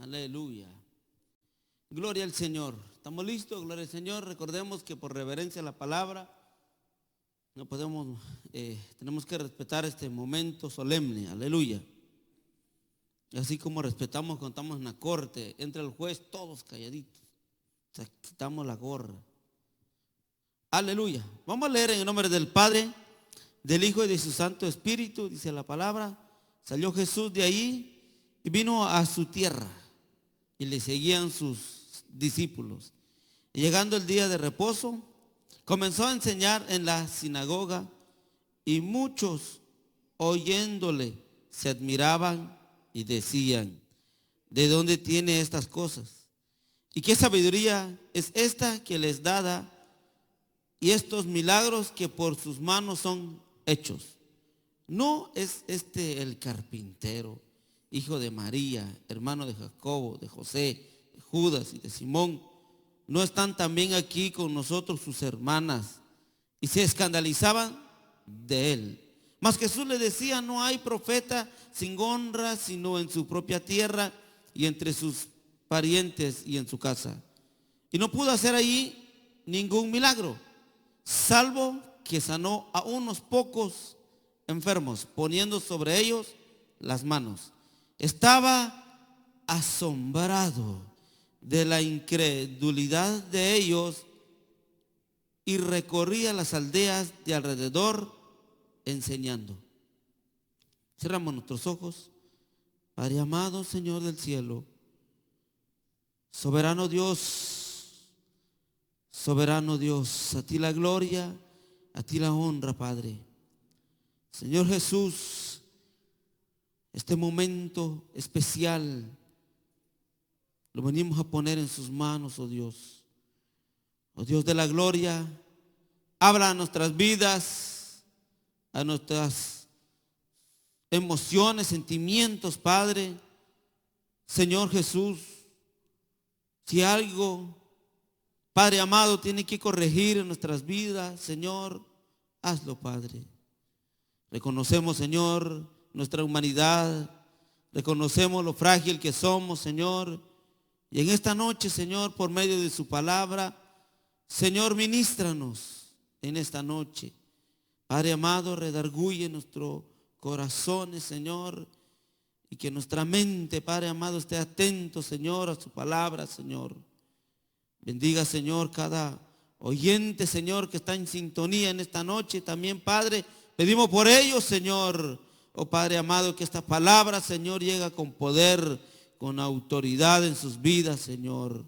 Aleluya. Gloria al Señor. ¿Estamos listos? Gloria al Señor. Recordemos que por reverencia a la palabra no podemos, tenemos que respetar este momento solemne. Aleluya. Así como respetamos cuando estamos en la corte, entra el juez, todos calladitos. O sea, quitamos la gorra. Aleluya. Vamos a leer en el nombre del Padre, del Hijo y de su Santo Espíritu. Dice la palabra: salió Jesús de ahí y vino a su tierra, y le seguían sus discípulos. Y llegando el día de reposo, comenzó a enseñar en la sinagoga, y muchos, oyéndole, se admiraban y decían: ¿de dónde tiene estas cosas? ¿Y qué sabiduría es esta que les da, y estos milagros que por sus manos son hechos? ¿No es este el carpintero, hijo de María, hermano de Jacobo, de José, de Judas y de Simón? ¿No están también aquí con nosotros sus hermanas? Y se escandalizaban de él. Mas Jesús le decía: no hay profeta sin honra sino en su propia tierra y entre sus parientes y en su casa. Y no pudo hacer allí ningún milagro, salvo que sanó a unos pocos enfermos, poniendo sobre ellos las manos. Estaba asombrado de la incredulidad de ellos y recorría las aldeas de alrededor enseñando. Cerramos nuestros ojos. Padre amado, Señor del cielo, soberano Dios, a ti la gloria, a ti la honra, Padre. Señor Jesús, este momento especial lo venimos a poner en sus manos, oh Dios. Oh Dios de la gloria, habla a nuestras vidas, a nuestras emociones, sentimientos, Padre. Señor Jesús, si algo, Padre amado, tiene que corregir en nuestras vidas, Señor, hazlo, Padre. Reconocemos, Señor, nuestra humanidad, reconocemos lo frágil que somos, Señor. Y en esta noche, Señor, por medio de su palabra, Señor, ministranos en esta noche. Padre amado, redarguye nuestros corazones, Señor, y que nuestra mente, Padre amado, esté atento, Señor, a su palabra, Señor. Bendiga, Señor, cada oyente, Señor, que está en sintonía en esta noche. También, Padre, pedimos por ellos, Señor. Oh Padre amado, que esta palabra, Señor, llegue con poder, con autoridad en sus vidas, Señor.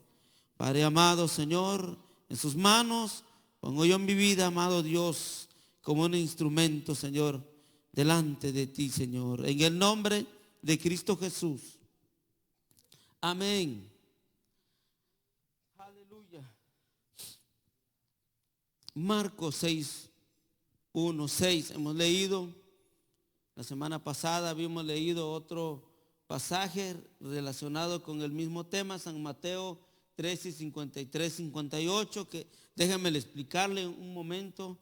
Padre amado, Señor, en sus manos pongo yo en mi vida, amado Dios, como un instrumento, Señor, delante de ti, Señor. En el nombre de Cristo Jesús. Amén. Aleluya. Marcos 6, 1, 6 hemos leído. La semana pasada habíamos leído otro pasaje relacionado con el mismo tema, San Mateo 13, 53, 58, que déjenme explicarle un momento,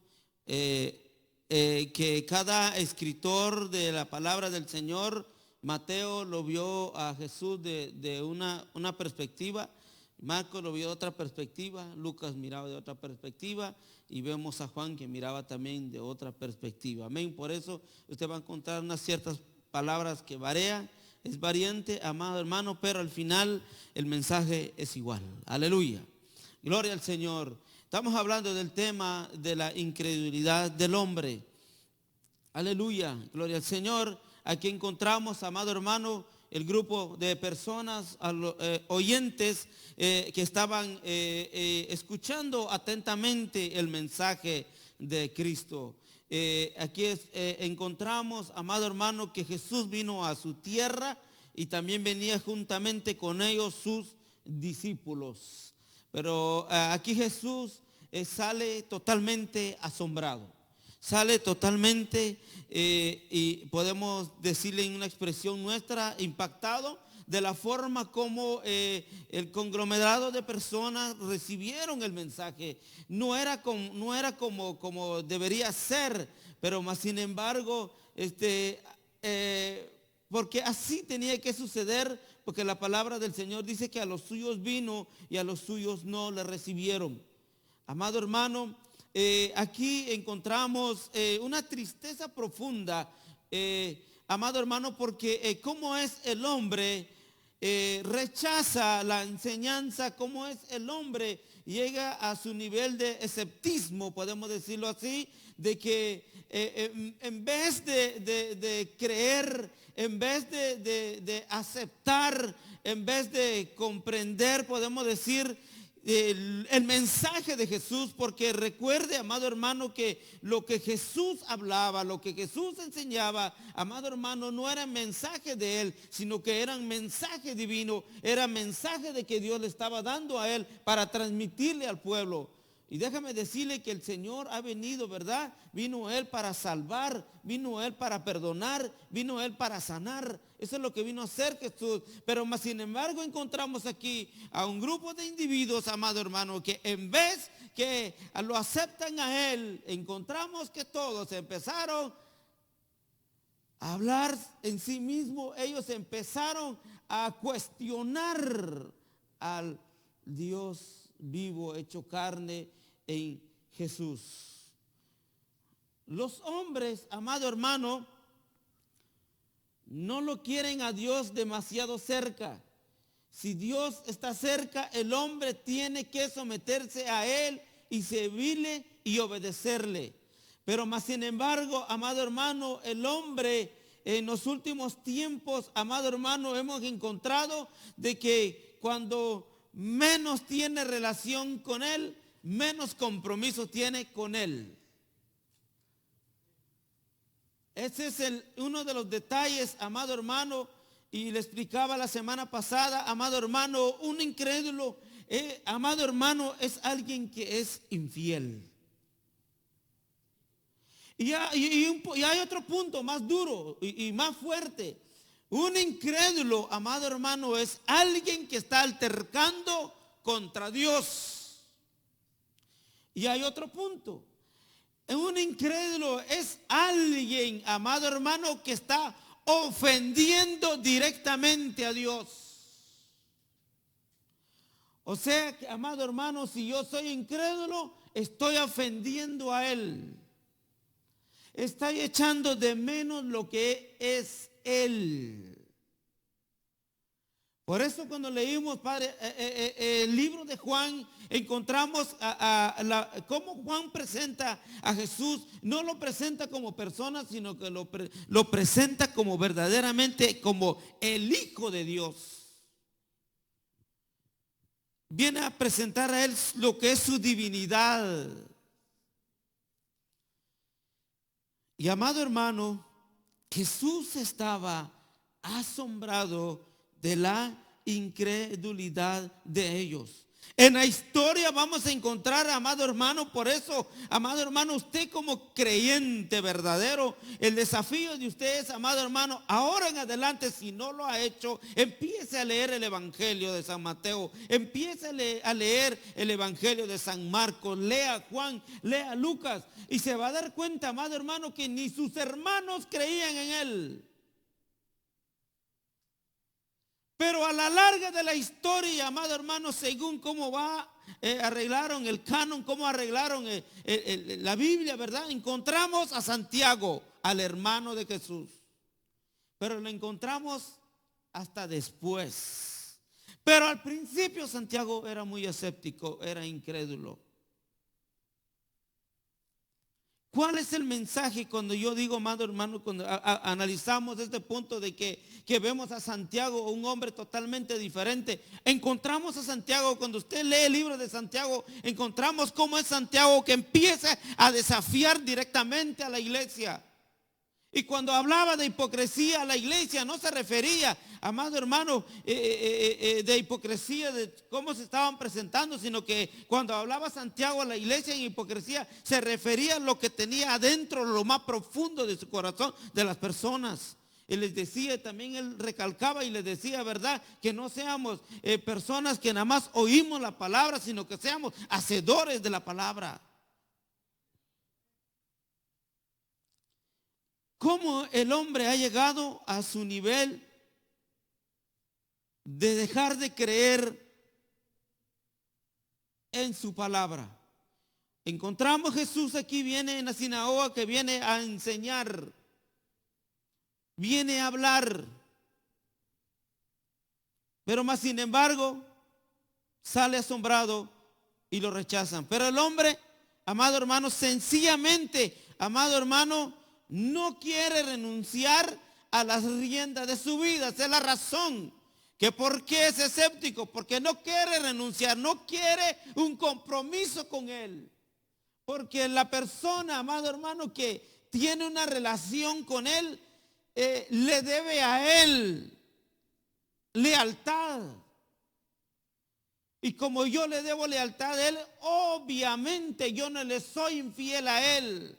que cada escritor de la palabra del Señor, Mateo lo vio a Jesús de una perspectiva, Marcos lo vio de otra perspectiva, Lucas miraba de otra perspectiva, y vemos a Juan que miraba también de otra perspectiva. Amén. Por eso usted va a encontrar unas ciertas palabras que varían, es variante, amado hermano, pero al final el mensaje es igual. Aleluya. Gloria al Señor. Estamos hablando del tema de la incredulidad del hombre. Aleluya. Gloria al Señor. Aquí encontramos, amado hermano, el grupo de personas, oyentes que estaban escuchando atentamente el mensaje de Cristo. Aquí encontramos, amado hermano, que Jesús vino a su tierra y también venía juntamente con ellos sus discípulos. Pero aquí Jesús sale totalmente asombrado. Sale totalmente, y podemos decirle en una expresión nuestra, impactado de la forma como el conglomerado de personas recibieron el mensaje. No era como debería ser, pero más sin embargo, porque así tenía que suceder porque la palabra del Señor dice que a los suyos vino y a los suyos no le recibieron. Amado hermano, aquí encontramos una tristeza profunda, amado hermano, porque cómo es el hombre, rechaza la enseñanza, cómo es el hombre, llega a su nivel de escepticismo, podemos decirlo así, de que en vez de creer, en vez de aceptar, en vez de comprender, podemos decir, el mensaje de Jesús, porque recuerde, amado hermano, que lo que Jesús hablaba, lo que Jesús enseñaba, amado hermano, no era mensaje de él, sino que era un mensaje divino, era mensaje de que Dios le estaba dando a él para transmitirle al pueblo. Y déjame decirle que el Señor ha venido, ¿verdad? Vino Él para salvar, vino Él para perdonar, vino Él para sanar. Eso es lo que vino a hacer Jesús. Pero más sin embargo encontramos aquí a un grupo de individuos, amado hermano, que en vez que lo aceptan a Él, encontramos que todos empezaron a hablar en sí mismos. Ellos empezaron a cuestionar al Dios vivo, hecho carne en Jesús. Los hombres, amado hermano, no lo quieren a Dios demasiado cerca. Si Dios está cerca, el hombre tiene que someterse a Él y servirle y obedecerle. Pero más sin embargo, amado hermano, el hombre en los últimos tiempos, amado hermano, hemos encontrado de que cuando menos tiene relación con Él, menos compromiso tiene con Él. Ese es uno de los detalles, amado hermano, y le explicaba la semana pasada, amado hermano, un incrédulo, amado hermano, es alguien que es infiel. Y hay otro punto más duro y más fuerte. Un incrédulo, amado hermano, es alguien que está altercando contra Dios. Y hay otro punto. Un incrédulo es alguien, amado hermano, que está ofendiendo directamente a Dios. O sea que, amado hermano, si yo soy incrédulo, estoy ofendiendo a Él. Estoy echando de menos lo que es Él. Por eso cuando leímos, Padre, el libro de Juan, encontramos cómo Juan presenta a Jesús. No lo presenta como persona, sino que lo presenta como verdaderamente como el Hijo de Dios. Viene a presentar a Él lo que es su divinidad. Y amado hermano, Jesús estaba asombrado de la incredulidad de ellos. En la historia vamos a encontrar, amado hermano, por eso, amado hermano, usted como creyente verdadero, el desafío de usted es, amado hermano, ahora en adelante, si no lo ha hecho, empiece a leer el Evangelio de San Mateo, empiece a leer el Evangelio de San Marcos, lea Juan, lea Lucas, y se va a dar cuenta, amado hermano, que ni sus hermanos creían en él. Pero a la larga de la historia, amado hermano, según cómo arreglaron el canon, cómo arreglaron la Biblia, ¿verdad? Encontramos a Santiago, al hermano de Jesús. Pero lo encontramos hasta después. Pero al principio Santiago era muy escéptico, era incrédulo. ¿Cuál es el mensaje cuando yo digo, amado hermano, cuando analizamos este punto de que vemos a Santiago, un hombre totalmente diferente? Encontramos a Santiago, cuando usted lee el libro de Santiago, encontramos cómo es Santiago que empieza a desafiar directamente a la iglesia. Y cuando hablaba de hipocresía a la iglesia, no se refería, amado hermano, de hipocresía, de cómo se estaban presentando, sino que cuando hablaba Santiago a la iglesia en hipocresía, se refería a lo que tenía adentro, lo más profundo de su corazón, de las personas. Y les decía, también él recalcaba y les decía, ¿verdad? Que no seamos personas que nada más oímos la palabra, sino que seamos hacedores de la palabra. ¿Cómo el hombre ha llegado a su nivel de dejar de creer en su palabra. Encontramos Jesús aquí, viene en la sinagoga, que viene a enseñar, viene a hablar, pero más sin embargo sale asombrado y lo rechazan. Pero el hombre, amado hermano, sencillamente, amado hermano, no quiere renunciar a las riendas de su vida. Esa es la razón que por qué es escéptico, porque no quiere renunciar, no quiere un compromiso con él. Porque la persona, amado hermano, que tiene una relación con él, le debe a él lealtad. Y como yo le debo lealtad a él, obviamente yo no le soy infiel a él.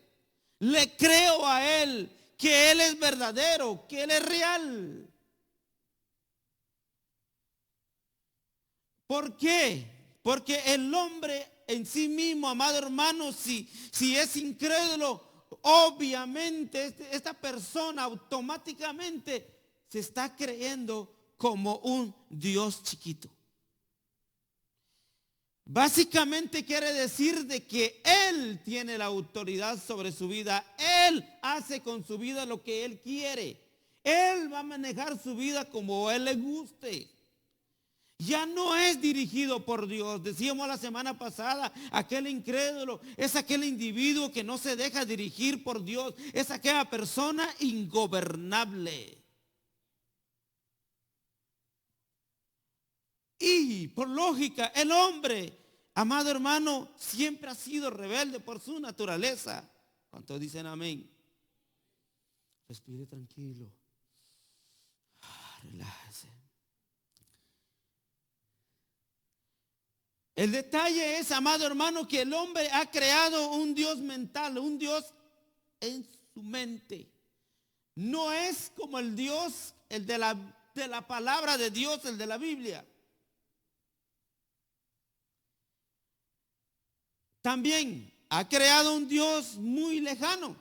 Le creo a él que él es verdadero, que él es real. ¿Por qué? Porque el hombre en sí mismo, amado hermano, si es incrédulo, obviamente esta persona automáticamente se está creyendo como un Dios chiquito. Básicamente quiere decir de que él tiene la autoridad sobre su vida. Él hace con su vida lo que él quiere. Él va a manejar su vida como a él le guste. Ya no es dirigido por Dios. Decíamos la semana pasada, aquel incrédulo es aquel individuo que no se deja dirigir por Dios. Es aquella persona ingobernable. Y por lógica, el hombre, amado hermano, siempre ha sido rebelde por su naturaleza. ¿Cuántos dicen amén? Respire tranquilo. Relájese. El detalle es, amado hermano, que el hombre ha creado un Dios mental, un Dios en su mente. No es como el Dios, el de la palabra de Dios, el de la Biblia. También ha creado un Dios muy lejano.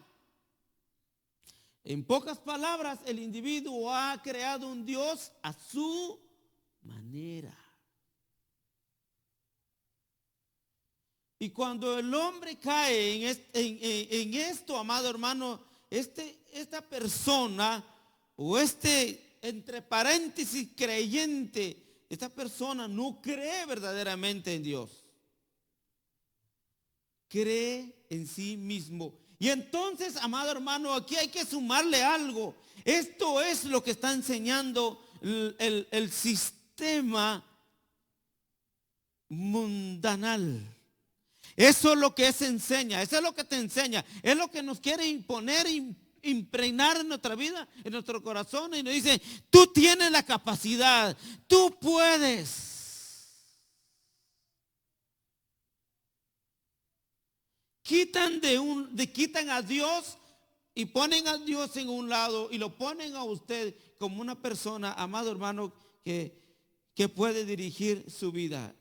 En pocas palabras, el individuo ha creado un Dios a su manera. Y cuando el hombre cae en esto, amado hermano, esta persona o entre paréntesis creyente, esta persona no cree verdaderamente en Dios. Cree en sí mismo. Y entonces, amado hermano, aquí hay que sumarle algo. Esto es lo que está enseñando el sistema mundanal. Eso es lo que se enseña, eso es lo que te enseña, es lo que nos quiere imponer, impregnar en nuestra vida, en nuestro corazón, y nos dice, tú tienes la capacidad, tú puedes. Quitan a Dios y ponen a Dios en un lado y lo ponen a usted como una persona, amado hermano, que puede dirigir su vida.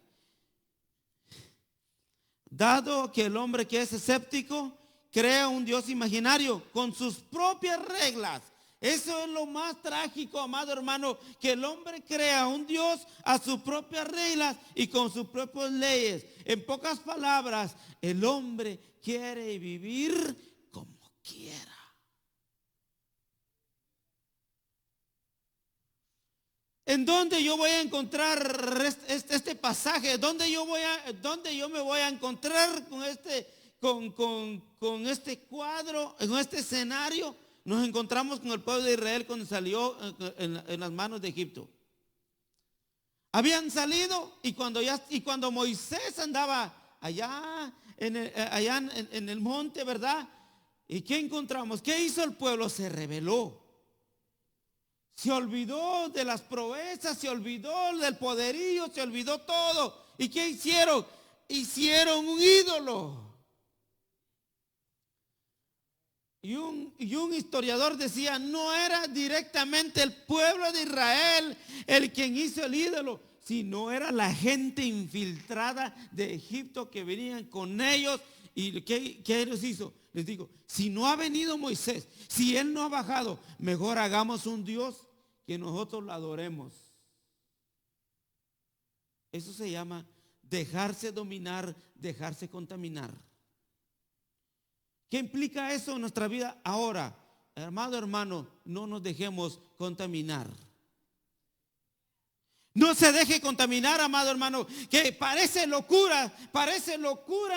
Dado que el hombre que es escéptico crea un Dios imaginario con sus propias reglas. Eso es lo más trágico, amado hermano, que el hombre crea un Dios a sus propias reglas y con sus propias leyes. En pocas palabras, el hombre quiere vivir como quiera. ¿En dónde yo voy a encontrar este pasaje? ¿Dónde yo me voy a encontrar con este cuadro, en este escenario? Nos encontramos con el pueblo de Israel cuando salió en las manos de Egipto. Habían salido y cuando Moisés andaba allá en el monte, ¿verdad? ¿Y qué encontramos? ¿Qué hizo el pueblo? Se rebeló. Se olvidó de las proezas, se olvidó del poderío, se olvidó todo. ¿Y qué hicieron? Hicieron un ídolo. Y un historiador decía, no era directamente el pueblo de Israel el quien hizo el ídolo, sino era la gente infiltrada de Egipto que venían con ellos. ¿Y qué les hizo? Les digo, si no ha venido Moisés, si él no ha bajado, mejor hagamos un Dios que nosotros lo adoremos. Eso se llama dejarse dominar, dejarse contaminar. ¿Qué implica eso en nuestra vida ahora? Amado hermano, no nos dejemos contaminar. No se deje contaminar, amado hermano, que parece locura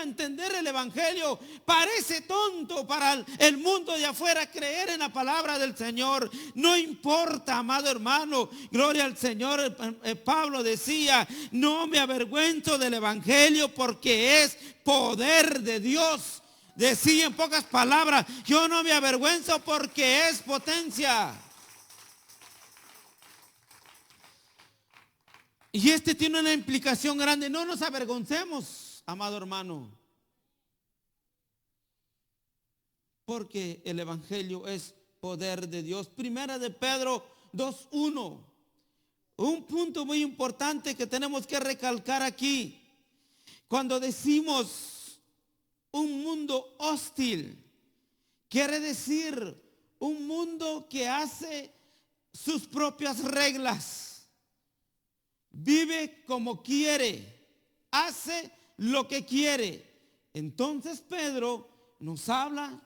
entender el evangelio, parece tonto para el mundo de afuera creer en la palabra del Señor. No importa, amado hermano, gloria al Señor. Pablo decía, no me avergüenzo del evangelio porque es poder de Dios. Decía en pocas palabras, yo no me avergüenzo porque es potencia. Y tiene una implicación grande. No nos avergoncemos, amado hermano, porque el evangelio es poder de Dios. Primera de Pedro 2:1. Un punto muy importante que tenemos que recalcar aquí. Cuando decimos un mundo hostil, quiere decir un mundo que hace sus propias reglas. Vive como quiere, hace lo que quiere. Entonces Pedro nos habla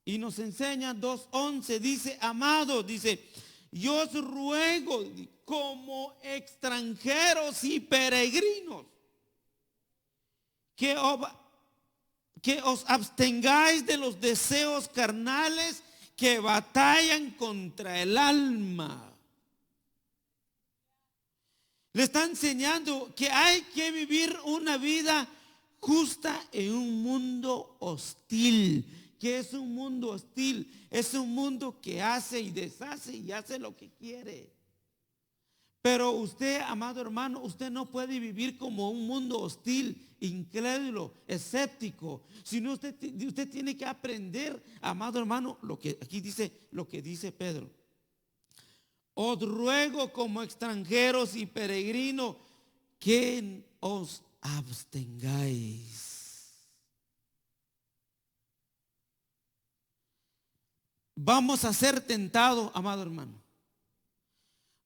y nos enseña 2:11, dice, amados, dice, yo os ruego como extranjeros y peregrinos que os abstengáis de los deseos carnales que batallan contra el alma. Le está enseñando que hay que vivir una vida justa en un mundo hostil. ¿Qué es un mundo hostil? Es un mundo que hace y deshace y hace lo que quiere. Pero usted, amado hermano, usted no puede vivir como un mundo hostil, incrédulo, escéptico. Sino usted tiene que aprender, amado hermano, lo que aquí dice, lo que dice Pedro. Os ruego como extranjeros y peregrinos que os abstengáis. Vamos a ser tentados, amado hermano.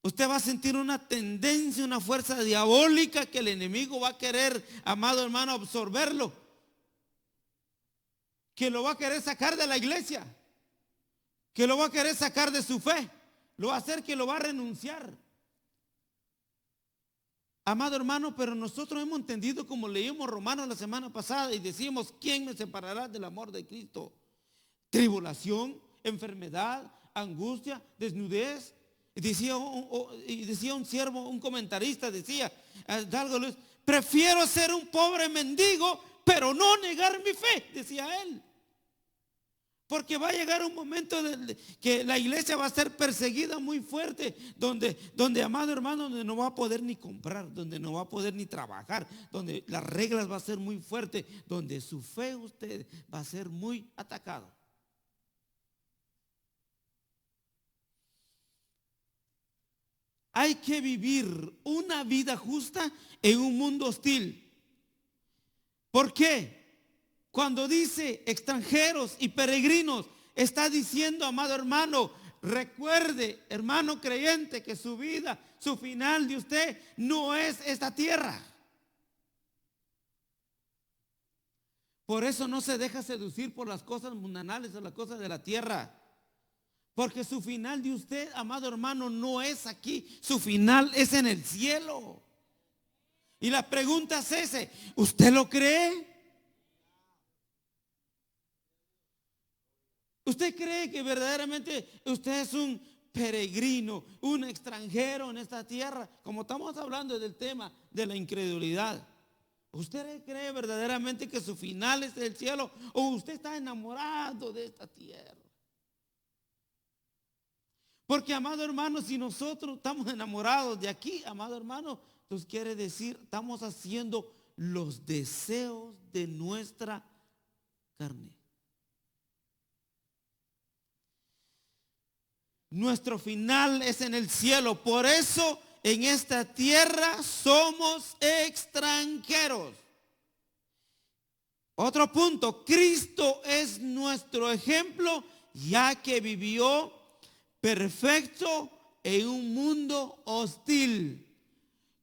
Usted va a sentir una tendencia, una fuerza diabólica que el enemigo va a querer, amado hermano, absorberlo. Que lo va a querer sacar de la iglesia. Que lo va a querer sacar de su fe. Lo va a hacer que lo va a renunciar. Amado hermano, pero nosotros hemos entendido, como leímos Romanos la semana pasada y decimos, ¿quién me separará del amor de Cristo? Tribulación, enfermedad, angustia, desnudez. Decía un siervo, un comentarista, decía, prefiero ser un pobre mendigo, pero no negar mi fe, decía él. Porque va a llegar un momento que la iglesia va a ser perseguida muy fuerte, donde, amado hermano, donde no va a poder ni comprar, donde no va a poder ni trabajar, donde las reglas va a ser muy fuertes, donde su fe usted va a ser muy atacado. Hay que vivir una vida justa en un mundo hostil. ¿Por qué? Cuando dice extranjeros y peregrinos, está diciendo, amado hermano, recuerde, hermano creyente, que su vida, su final de usted no es esta tierra. Por eso no se deja seducir por las cosas mundanales o las cosas de la tierra. Porque su final de usted, amado hermano, no es aquí. Su final es en el cielo. Y la pregunta es esa: ¿usted lo cree? ¿Usted cree que verdaderamente usted es un peregrino, un extranjero en esta tierra? Como estamos hablando del tema de la incredulidad. ¿Usted cree verdaderamente que su final es el cielo? ¿O usted está enamorado de esta tierra? Porque, amado hermano, si nosotros estamos enamorados de aquí, amado hermano, entonces quiere decir, estamos haciendo los deseos de nuestra carne. Nuestro final es en el cielo. Por eso en esta tierra somos extranjeros. Otro punto: Cristo es nuestro ejemplo, ya que vivió perfecto en un mundo hostil.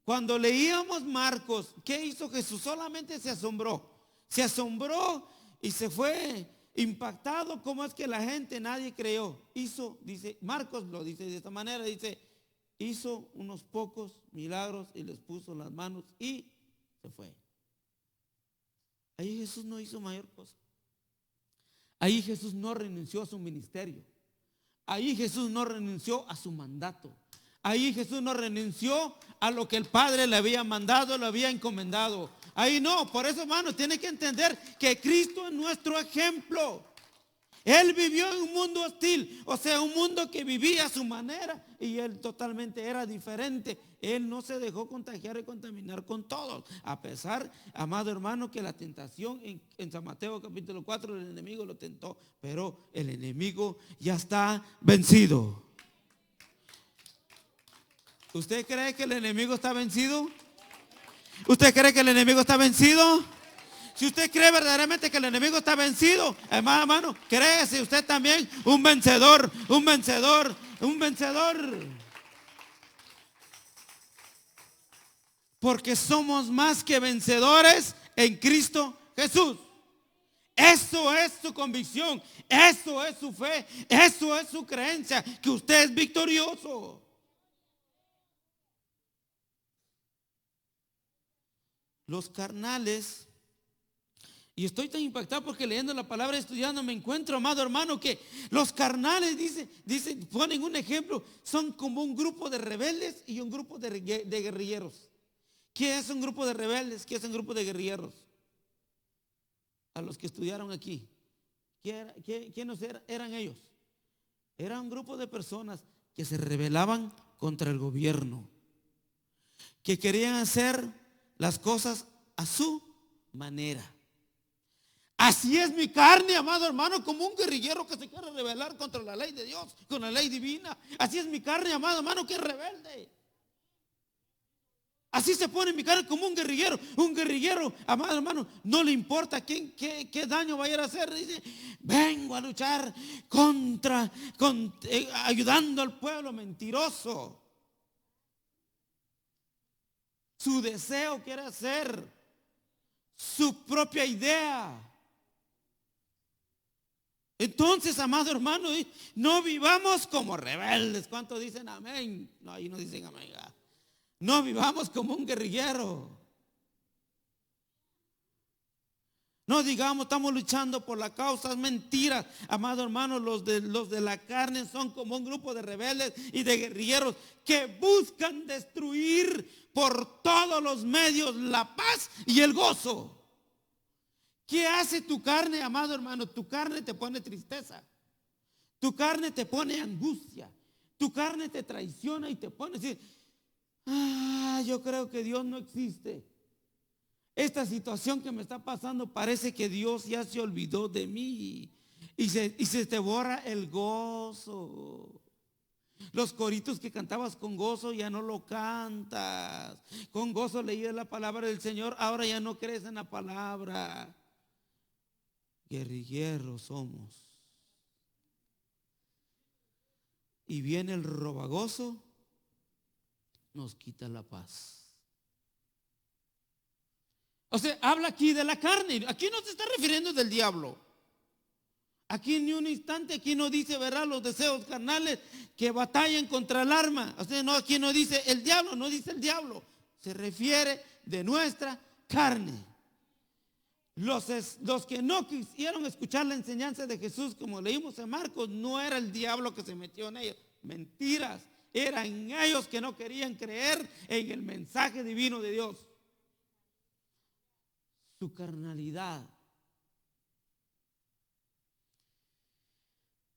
Cuando leíamos Marcos, ¿qué hizo Jesús? Solamente se asombró. Se asombró y se fue impactado. ¿Cómo es que la gente, nadie creyó? Hizo, dice, Marcos lo dice de esta manera, dice, hizo unos pocos milagros y les puso las manos y se fue. Ahí Jesús no hizo mayor cosa. Ahí Jesús no renunció a su ministerio. Ahí Jesús no renunció a su mandato. Ahí Jesús no renunció a lo que el Padre le había mandado, le había encomendado. Ahí no, por eso, hermano, tiene que entender que Cristo es nuestro ejemplo. Él vivió en un mundo hostil, o sea, un mundo que vivía a su manera y él totalmente era diferente. Él no se dejó contagiar y contaminar con todos, a pesar, amado hermano, que la tentación en San Mateo capítulo 4, el enemigo lo tentó, pero el enemigo ya está vencido. ¿Usted cree que el enemigo está vencido? ¿Usted cree que el enemigo está vencido? Si usted cree verdaderamente que el enemigo está vencido, hermano, créese usted también un vencedor, un vencedor, un vencedor. Porque somos más que vencedores en Cristo Jesús. Eso es su convicción, eso es su fe, eso es su creencia, que usted es victorioso. Los carnales, y estoy tan impactado porque leyendo la palabra, estudiando, me encuentro, amado hermano, que los carnales, dice, ponen un ejemplo, son como un grupo de rebeldes y un grupo de guerrilleros. ¿Qué es un grupo de rebeldes? ¿Qué es un grupo de guerrilleros? A los que estudiaron aquí, ¿quiénes eran ellos? Era un grupo de personas que se rebelaban contra el gobierno, que querían hacer las cosas a su manera. Así es mi carne, amado hermano, como un guerrillero que se quiere rebelar contra la ley de Dios, con la ley divina. Así es mi carne, amado hermano, que es rebelde. Así se pone mi carne como un guerrillero. Un guerrillero, amado hermano, no le importa qué daño vaya a hacer. Dice, vengo a luchar ayudando al pueblo. Mentiroso. Su deseo quiere hacer su propia idea. Entonces, amado hermano, no vivamos como rebeldes. ¿Cuántos dicen amén? No, ahí no dicen amén. No vivamos como un guerrillero. No digamos, estamos luchando por la causa, es mentira. Amado hermano, los de la carne son como un grupo de rebeldes y de guerrilleros que buscan destruir por todos los medios la paz y el gozo. ¿Qué hace tu carne, amado hermano? Tu carne te pone tristeza. Tu carne te pone angustia. Tu carne te traiciona y te pone a decir, yo creo que Dios no existe. Esta situación que me está pasando parece que Dios ya se olvidó de mí. Y se te borra el gozo. Los coritos que cantabas con gozo ya no lo cantas. Con gozo leías la palabra del Señor, ahora ya no crees en la palabra. Guerrilleros somos. Y viene el robagoso, nos quita la paz. O sea, habla aquí de la carne. Aquí no se está refiriendo del diablo. Aquí ni un instante, aquí no dice, ¿verdad? Los deseos carnales que batallan contra el alma. O sea, no, aquí no dice el diablo, no dice el diablo. Se refiere de nuestra carne. Los que no quisieron escuchar la enseñanza de Jesús, como leímos en Marcos, no era el diablo que se metió en ellos. Mentiras. Eran ellos que no querían creer en el mensaje divino de Dios. Su carnalidad.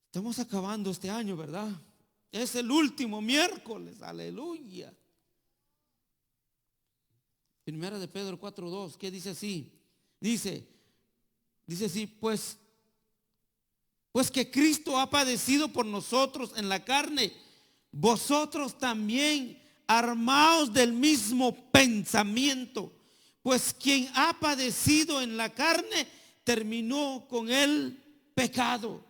Estamos acabando este año, ¿verdad? Es el último miércoles, aleluya. Primera de Pedro 4:2, ¿qué dice así? Dice así, pues que Cristo ha padecido por nosotros en la carne, vosotros también armaos del mismo pensamiento, pues quien ha padecido en la carne terminó con el pecado,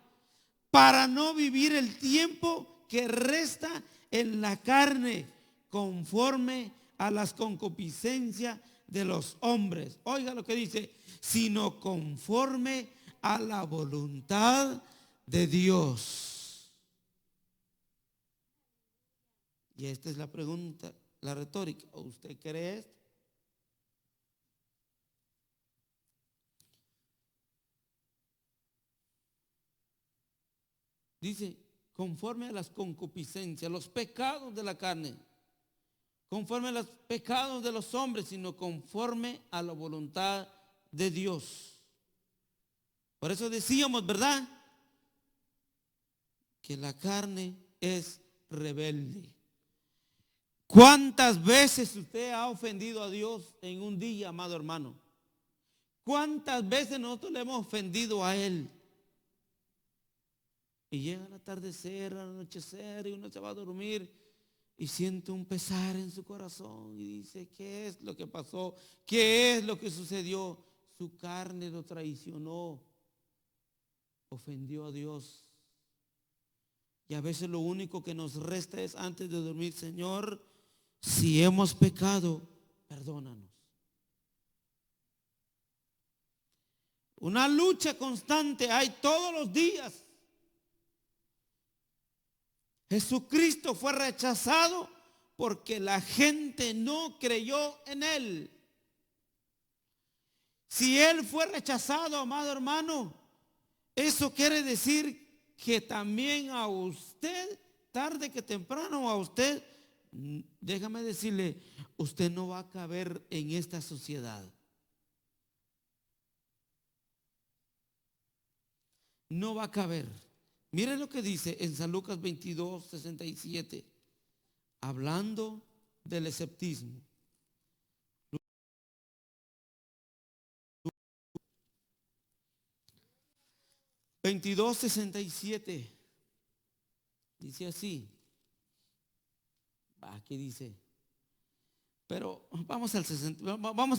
para no vivir el tiempo que resta en la carne conforme a las concupiscencias de los hombres. Oiga lo que dice, sino conforme a la voluntad de Dios. Y esta es la pregunta, la retórica. ¿Usted cree esto? Dice, conforme a las concupiscencias, los pecados de la carne, conforme a los pecados de los hombres, sino conforme a la voluntad de Dios. Por eso decíamos, ¿verdad?, que la carne es rebelde. ¿Cuántas veces usted ha ofendido a Dios en un día, amado hermano? ¿Cuántas veces nosotros le hemos ofendido a Él? Y llega el atardecer, el anochecer, y uno se va a dormir y siente un pesar en su corazón y dice, ¿qué es lo que pasó? ¿Qué es lo que sucedió? Su carne lo traicionó, ofendió a Dios. Y a veces lo único que nos resta es antes de dormir, Señor, si hemos pecado, perdónanos. Una lucha constante hay todos los días. Jesucristo fue rechazado porque la gente no creyó en Él. Si Él fue rechazado, amado hermano, eso quiere decir que también a usted, tarde que temprano, a usted, déjame decirle, usted no va a caber en esta sociedad. No va a caber. Mire lo que dice en San Lucas 22, 67, hablando del escepticismo. 22:67 dice así. Aquí dice, pero vamos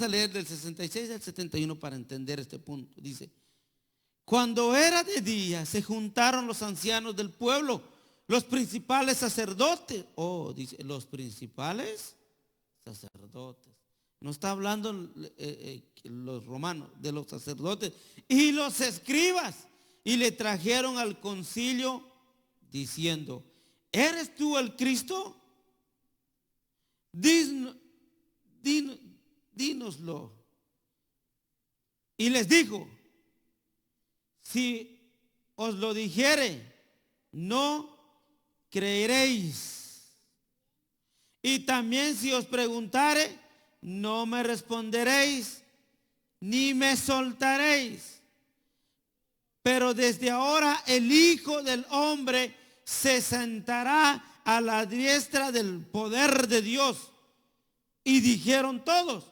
a leer del 66 al 71 para entender este punto. Dice, cuando era de día se juntaron los ancianos del pueblo, los principales sacerdotes. Dice, los principales sacerdotes. No está hablando los romanos, de los sacerdotes y los escribas. Y le trajeron al concilio diciendo, ¿eres tú el Cristo? Dínoslo. Y les dijo, si os lo dijere, no creeréis. Y también si os preguntare, no me responderéis, ni me soltaréis. Pero desde ahora el Hijo del Hombre se sentará a la diestra del poder de Dios. Y dijeron todos,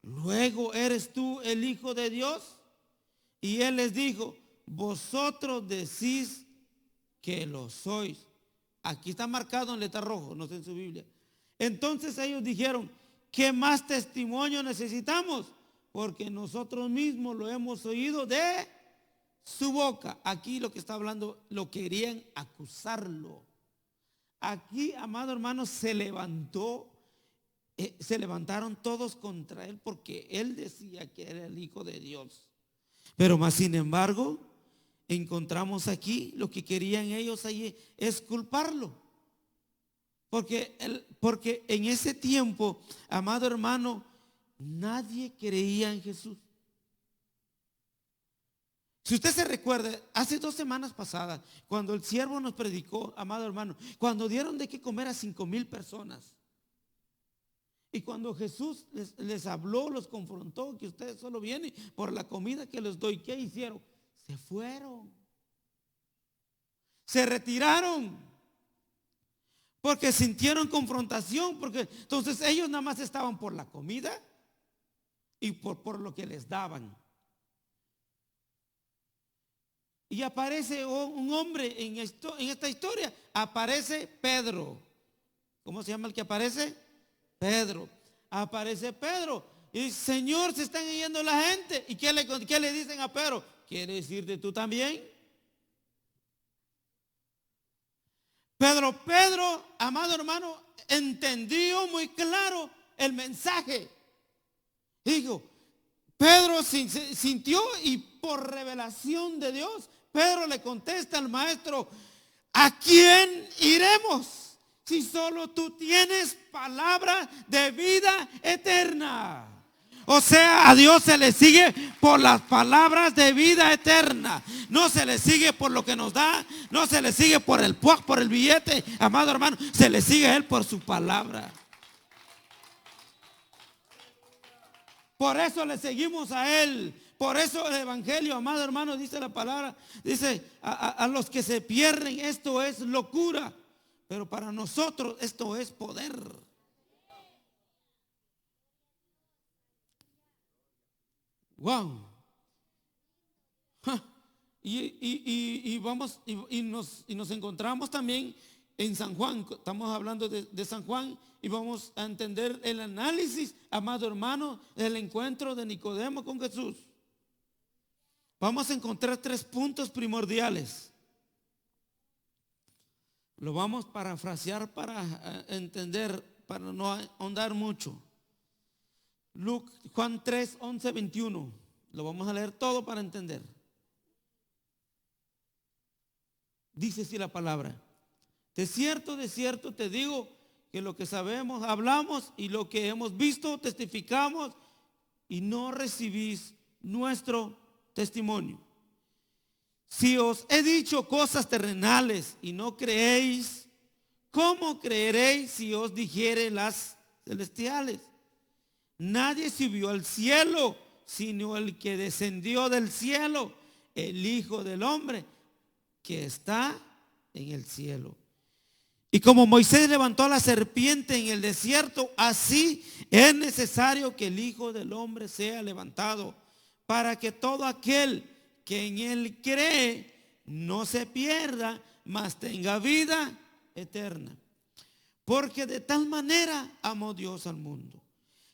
¿luego eres tú el Hijo de Dios? Y Él les dijo, vosotros decís que lo sois. Aquí está marcado en letra roja, no sé en su Biblia. Entonces ellos dijeron, ¿qué más testimonio necesitamos? Porque nosotros mismos lo hemos oído de su boca. Aquí lo que está hablando, lo querían acusarlo. Aquí, amado hermano, se levantaron todos contra Él porque Él decía que era el Hijo de Dios. Pero más sin embargo, encontramos aquí lo que querían ellos allí es culparlo. Porque en ese tiempo, amado hermano, nadie creía en Jesús. Si usted se recuerda, hace 2 semanas pasadas, cuando el siervo nos predicó, amado hermano, cuando dieron de qué comer a 5,000 personas. Y cuando Jesús les habló, los confrontó, que ustedes solo vienen por la comida que les doy, ¿qué hicieron? Se fueron. Se retiraron. Porque sintieron confrontación, porque entonces ellos nada más estaban por la comida y por lo que les daban. Y aparece un hombre en esta historia, aparece Pedro. ¿Cómo se llama el que aparece? Pedro. Aparece Pedro y dice, Señor, se están yendo la gente. ¿Y qué le dicen a Pedro? ¿Quieres irte tú también? Pedro, amado hermano, entendió muy claro el mensaje. Digo, Pedro sintió y por revelación de Dios, Pedro le contesta al maestro: ¿a quién iremos si solo tú tienes palabra de vida eterna? O sea, a Dios se le sigue por las palabras de vida eterna. No se le sigue por lo que nos da. No se le sigue por el puaj, por el billete. Amado hermano, se le sigue a Él por su palabra. Por eso le seguimos a Él. Por eso el evangelio, amado hermano, dice la palabra. Dice, a los que se pierden, esto es locura. Pero para nosotros esto es poder. Wow. Y vamos y nos encontramos también en San Juan. Estamos hablando de San Juan y vamos a entender el análisis, amado hermano, del encuentro de Nicodemo con Jesús. Vamos a encontrar 3 puntos primordiales. Lo vamos a parafrasear para entender, para no ahondar mucho. Juan 3, 11, 21. Lo vamos a leer todo para entender. Dice así la palabra: de cierto te digo que lo que sabemos hablamos, y lo que hemos visto testificamos, y no recibís nuestro testimonio. Si os he dicho cosas terrenales y no creéis, ¿cómo creeréis si os dijere las celestiales? Nadie subió al cielo sino el que descendió del cielo, el Hijo del Hombre que está en el cielo. Y como Moisés levantó a la serpiente en el desierto, así es necesario que el Hijo del Hombre sea levantado, para que todo aquel que en él cree no se pierda, mas tenga vida eterna. Porque de tal manera amó Dios al mundo,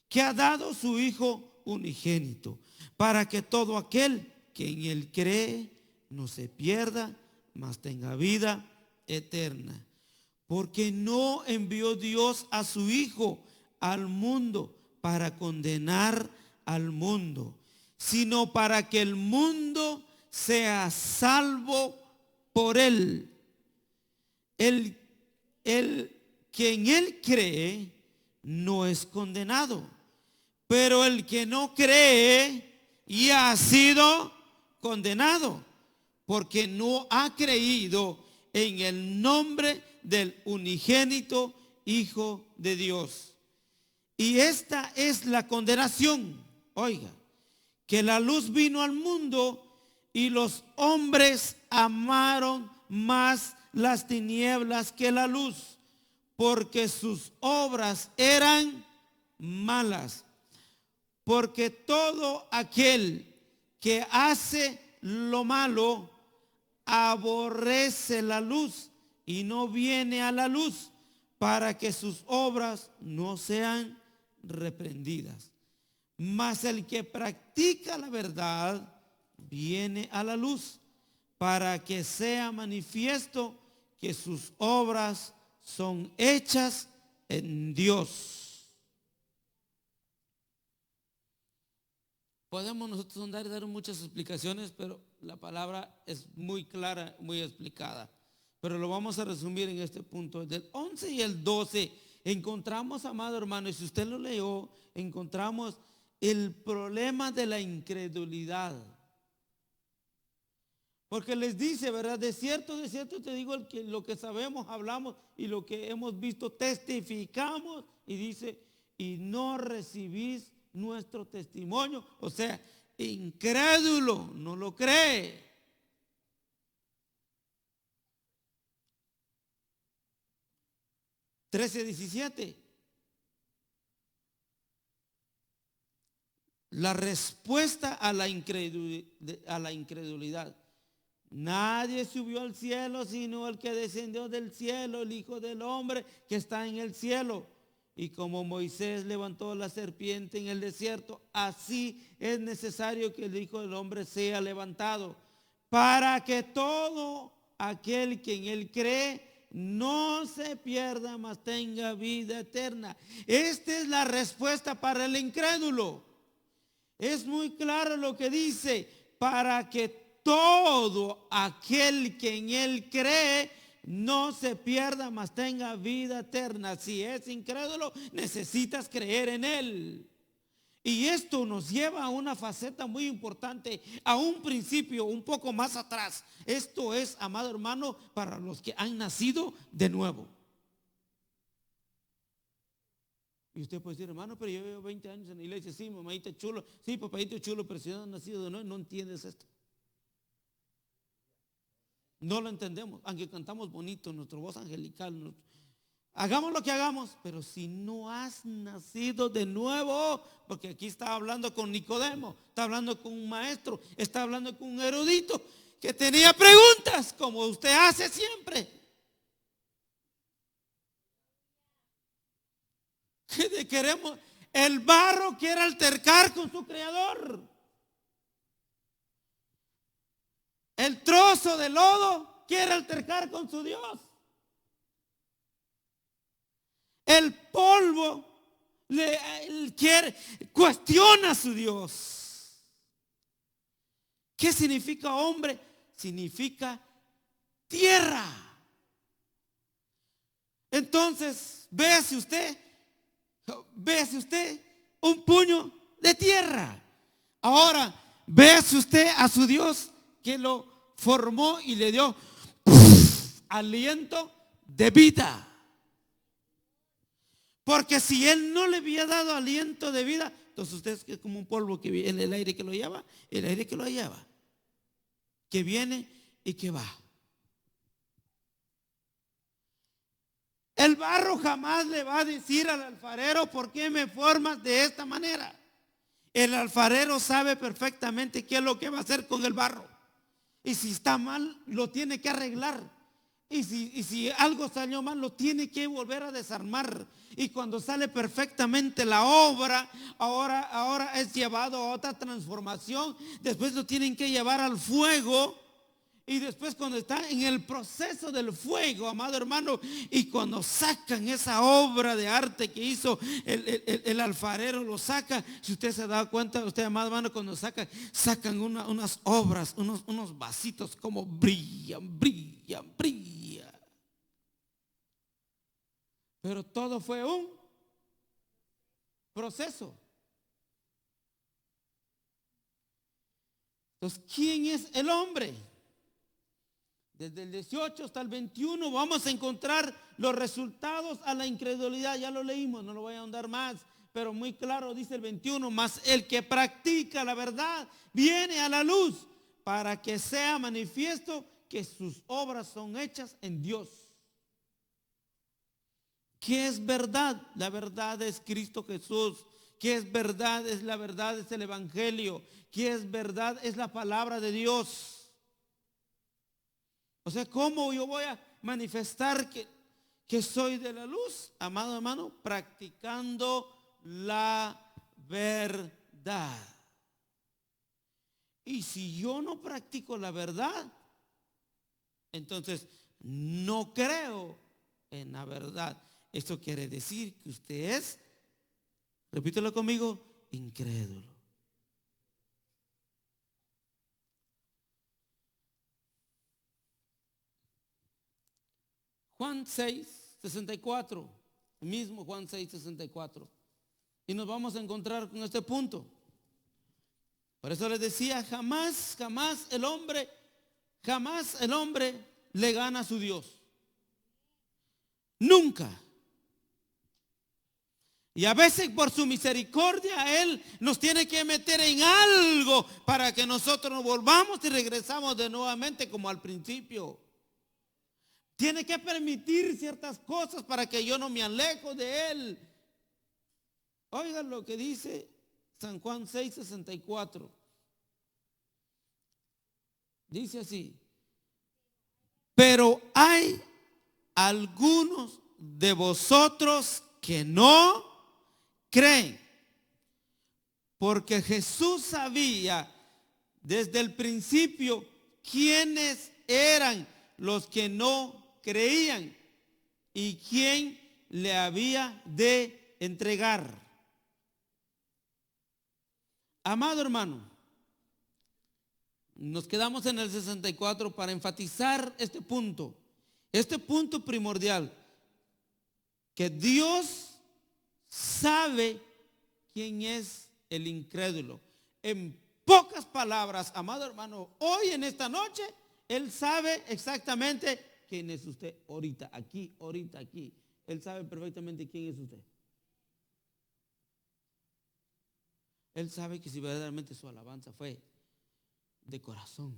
que ha dado su Hijo unigénito, para que todo aquel que en él cree no se pierda, mas tenga vida eterna. Porque no envió Dios a su Hijo al mundo para condenar al mundo, sino para que el mundo sea salvo por él. El que en él cree no es condenado, pero el que no cree ya ha sido condenado, porque no ha creído en el nombre del unigénito Hijo de Dios. Y esta es la condenación, oiga, que la luz vino al mundo y los hombres amaron más las tinieblas que la luz, porque sus obras eran malas. Porque todo aquel que hace lo malo aborrece la luz y no viene a la luz, para que sus obras no sean reprendidas. Mas el que practica la verdad viene a la luz, para que sea manifiesto que sus obras son hechas en Dios. Podemos nosotros dar muchas explicaciones, pero la palabra es muy clara, muy explicada. Pero lo vamos a resumir en este punto. Del 11 y el 12 encontramos, amado hermano, y si usted lo leyó, encontramos el problema de la incredulidad. Porque les dice, ¿verdad? De cierto te digo, lo que sabemos, hablamos, y lo que hemos visto, testificamos. Y dice, y no recibís nuestro testimonio. O sea, incrédulo, no lo cree. (13, 17). La respuesta a la incredulidad. Nadie subió al cielo sino el que descendió del cielo, el Hijo del Hombre que está en el cielo. Y como Moisés levantó la serpiente en el desierto, así es necesario que el Hijo del Hombre sea levantado, para que todo aquel que en él cree no se pierda, mas tenga vida eterna. Esta es la respuesta para el incrédulo. Es muy claro lo que dice: para que todo aquel que en él cree no se pierda, mas tenga vida eterna. Si es incrédulo, necesitas creer en él. Y esto nos lleva a una faceta muy importante, a un principio un poco más atrás. Esto es, amado hermano, para los que han nacido de nuevo. Y usted puede decir: hermano, pero yo llevo 20 años en la iglesia. Sí, mamadita chulo, sí, papadito chulo, pero si no has nacido de nuevo, no entiendes esto. No lo entendemos, aunque cantamos bonito, nuestra voz angelical, hagamos lo que hagamos, pero si no has nacido de nuevo, porque aquí está hablando con Nicodemo, está hablando con un maestro, está hablando con un erudito que tenía preguntas, como usted hace siempre. ¿Qué queremos? El barro quiere altercar con su creador. El trozo de lodo quiere altercar con su Dios. El polvo cuestiona a su Dios. ¿Qué significa hombre? Significa tierra. Entonces, véase usted un puño de tierra. Ahora, véase usted a su Dios que lo formó y le dio aliento de vida. Porque si él no le había dado aliento de vida, entonces usted es como un polvo que viene, el aire que lo lleva, que viene y que va. El barro jamás le va a decir al alfarero: ¿por qué me formas de esta manera? El alfarero sabe perfectamente qué es lo que va a hacer con el barro. Y si está mal, lo tiene que arreglar. Y si algo salió mal, lo tiene que volver a desarmar. Y cuando sale perfectamente la obra, ahora es llevado a otra transformación. Después lo tienen que llevar al fuego. Y después, cuando está en el proceso del fuego, amado hermano, y cuando sacan esa obra de arte que hizo el alfarero, lo saca. Si usted se da cuenta, usted, amado hermano, cuando sacan unas obras, unos vasitos como brillan. Pero todo fue un proceso. Entonces, ¿quién es el hombre? Desde el 18 hasta el 21 vamos a encontrar los resultados a la incredulidad. Ya lo leímos, no lo voy a ahondar más, pero muy claro dice el 21: mas el que practica la verdad viene a la luz, para que sea manifiesto que sus obras son hechas en Dios. ¿Qué es verdad? La verdad es Cristo Jesús. ¿Qué es verdad? Es la verdad, es el evangelio. ¿Qué es verdad? Es la palabra de Dios. O sea, ¿cómo yo voy a manifestar que soy de la luz? Amado hermano, practicando la verdad. Y si yo no practico la verdad, entonces no creo en la verdad. Esto quiere decir que usted es, repítelo conmigo, incrédulo. Juan 6:64, el mismo Juan 6:64. Y nos vamos a encontrar con este punto. Por eso les decía, jamás el hombre le gana a su Dios. Nunca. Y a veces por su misericordia Él nos tiene que meter en algo para que nosotros nos volvamos y regresamos de nuevamente como al principio. Tiene que permitir ciertas cosas para que yo no me alejo de Él. Oigan lo que dice San Juan 6:64. Dice así: pero hay algunos de vosotros que no creen, porque Jesús sabía desde el principio quiénes eran los que no creían y quién le había de entregar. Amado hermano, nos quedamos en el 64 para enfatizar este punto primordial, que Dios sabe quién es el incrédulo. En pocas palabras, amado hermano, hoy en esta noche, Él sabe exactamente quién es usted ahorita, aquí. Él sabe perfectamente quién es usted. Él sabe que si verdaderamente su alabanza fue de corazón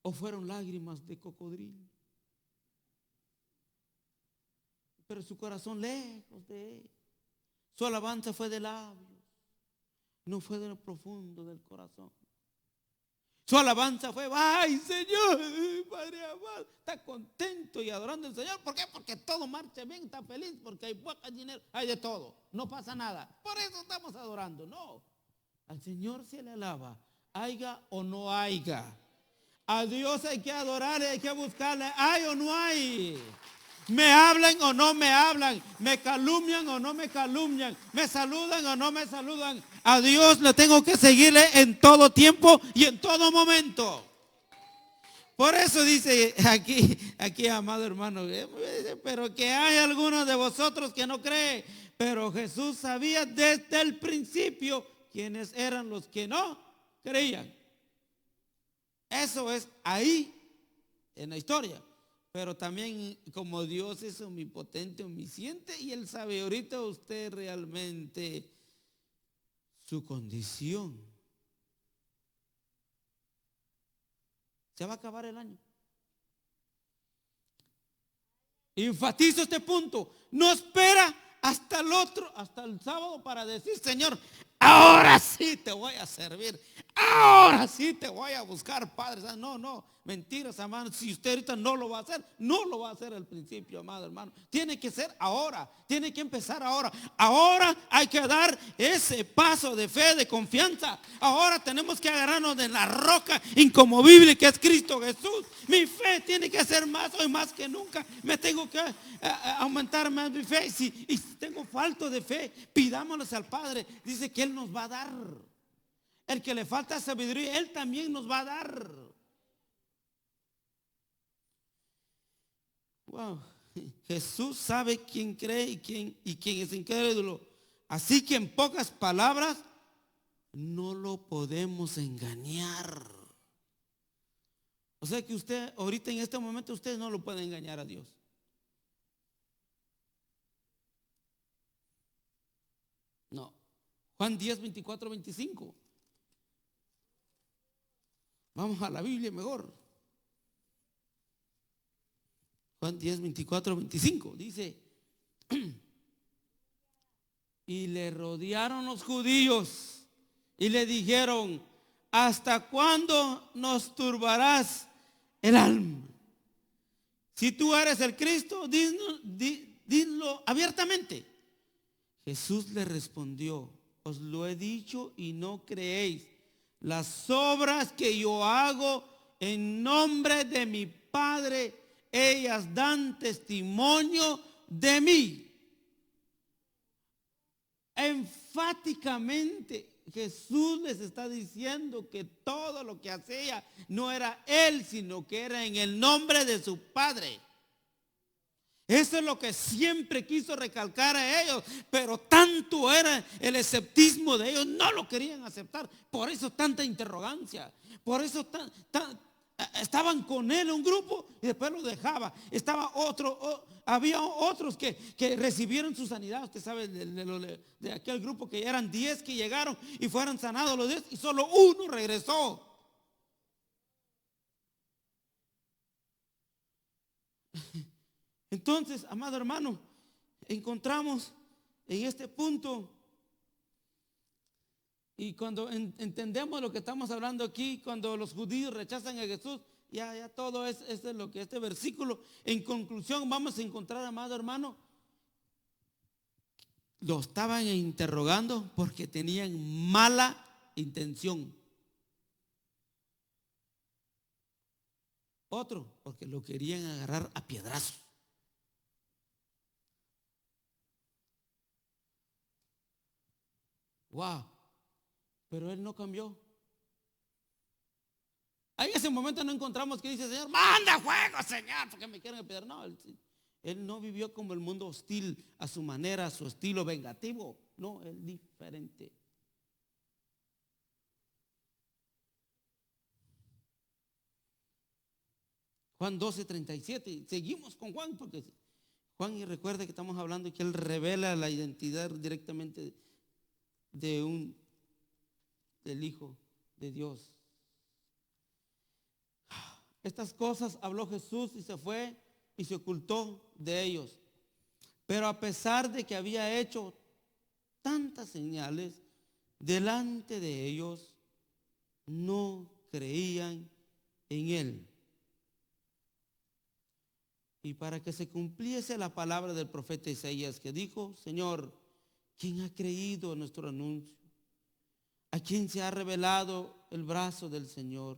o fueron lágrimas de cocodrilo, pero su corazón lejos de Él. Su alabanza fue de labios, no fue de lo profundo del corazón. Su alabanza fue, ay Señor, Padre amado, está contento y adorando al Señor. ¿Por qué? Porque todo marcha bien, está feliz, porque hay poca dinero, hay de todo, no pasa nada. Por eso estamos adorando. No, al Señor se le alaba, haya o no haya. A Dios hay que adorar y hay que buscarle, hay o no hay. Me hablan o no me hablan, me calumnian o no me calumnian, me saludan o no me saludan. A Dios le tengo que seguirle en todo tiempo y en todo momento. Por eso dice aquí amado hermano, pero que hay algunos de vosotros que no creen. Pero Jesús sabía desde el principio quiénes eran los que no creían. Eso es ahí en la historia. Pero también como Dios es omnipotente, omnisciente, y Él sabe ahorita usted realmente su condición. Se va a acabar el año. Enfatizo este punto. No espera hasta el sábado para decir, Señor, ahora sí te voy a servir. Ahora sí te voy a buscar, Padre. No, mentiras, hermano. Si usted ahorita no lo va a hacer, no lo va a hacer al principio, amado hermano. Tiene que ser ahora, tiene que empezar ahora. Ahora hay que dar ese paso de fe, de confianza. Ahora tenemos que agarrarnos de la roca inconmovible que es Cristo Jesús. Mi fe tiene que ser más hoy más que nunca. Me tengo que aumentar más mi fe. Y si tengo falta de fe, pidámosles al Padre. Dice que Él nos va a dar. El que le falta sabiduría, Él también nos va a dar. Wow. Jesús sabe quién cree y quién es incrédulo. Así que en pocas palabras, no lo podemos engañar. O sea que usted, ahorita en este momento, usted no lo puede engañar a Dios. No. Juan 10, 24, 25. Vamos a la Biblia mejor. Juan 10, 24, 25. Dice, y le rodearon los judíos y le dijeron, ¿hasta cuándo nos turbarás el alma? Si tú eres el Cristo, dilo abiertamente. Jesús le respondió, os lo he dicho y no creéis. Las obras que yo hago en nombre de mi Padre, ellas dan testimonio de mí. Enfáticamente Jesús les está diciendo que todo lo que hacía no era Él, sino que era en el nombre de su Padre. Eso es lo que siempre quiso recalcar a ellos, pero tanto era el escepticismo de ellos, no lo querían aceptar. Por eso tanta interrogancia, por eso estaban con él un grupo y después lo dejaba. Había otros que recibieron su sanidad. Usted sabe de aquel grupo que eran 10 que llegaron y fueron sanados los 10 y solo uno regresó. Entonces, amado hermano, encontramos en este punto, y cuando entendemos lo que estamos hablando aquí, cuando los judíos rechazan a Jesús, ya todo es lo que este versículo, en conclusión, vamos a encontrar, amado hermano, lo estaban interrogando porque tenían mala intención. Otro, porque lo querían agarrar a piedrazos. Wow. Pero él no cambió. Ahí en ese momento no encontramos que dice, Señor, manda fuego, Señor, porque me quieren pedir. No, él no vivió como el mundo hostil, a su manera, a su estilo vengativo. No, él diferente. Juan 12:37. Seguimos con Juan, porque Juan, y recuerde que estamos hablando que él revela la identidad directamente del Hijo de Dios. Estas cosas habló Jesús y se fue y se ocultó de ellos. Pero a pesar de que había hecho tantas señales delante de ellos, no creían en él. Y para que se cumpliese la palabra del profeta Isaías, que dijo, Señor, ¿quién ha creído nuestro anuncio? ¿A quién se ha revelado el brazo del Señor?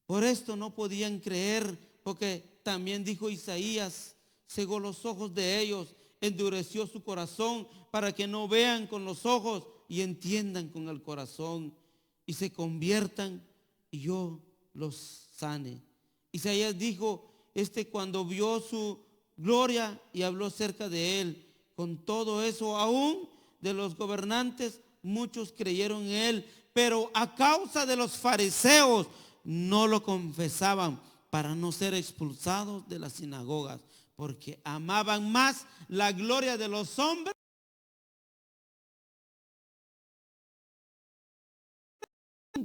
Por esto no podían creer, porque también dijo Isaías, cegó los ojos de ellos, endureció su corazón para que no vean con los ojos y entiendan con el corazón y se conviertan y yo los sane. Isaías dijo, cuando vio su gloria y habló cerca de él, con todo eso aún de los gobernantes muchos creyeron en él, pero a causa de los fariseos no lo confesaban para no ser expulsados de las sinagogas, porque amaban más la gloria de los hombres.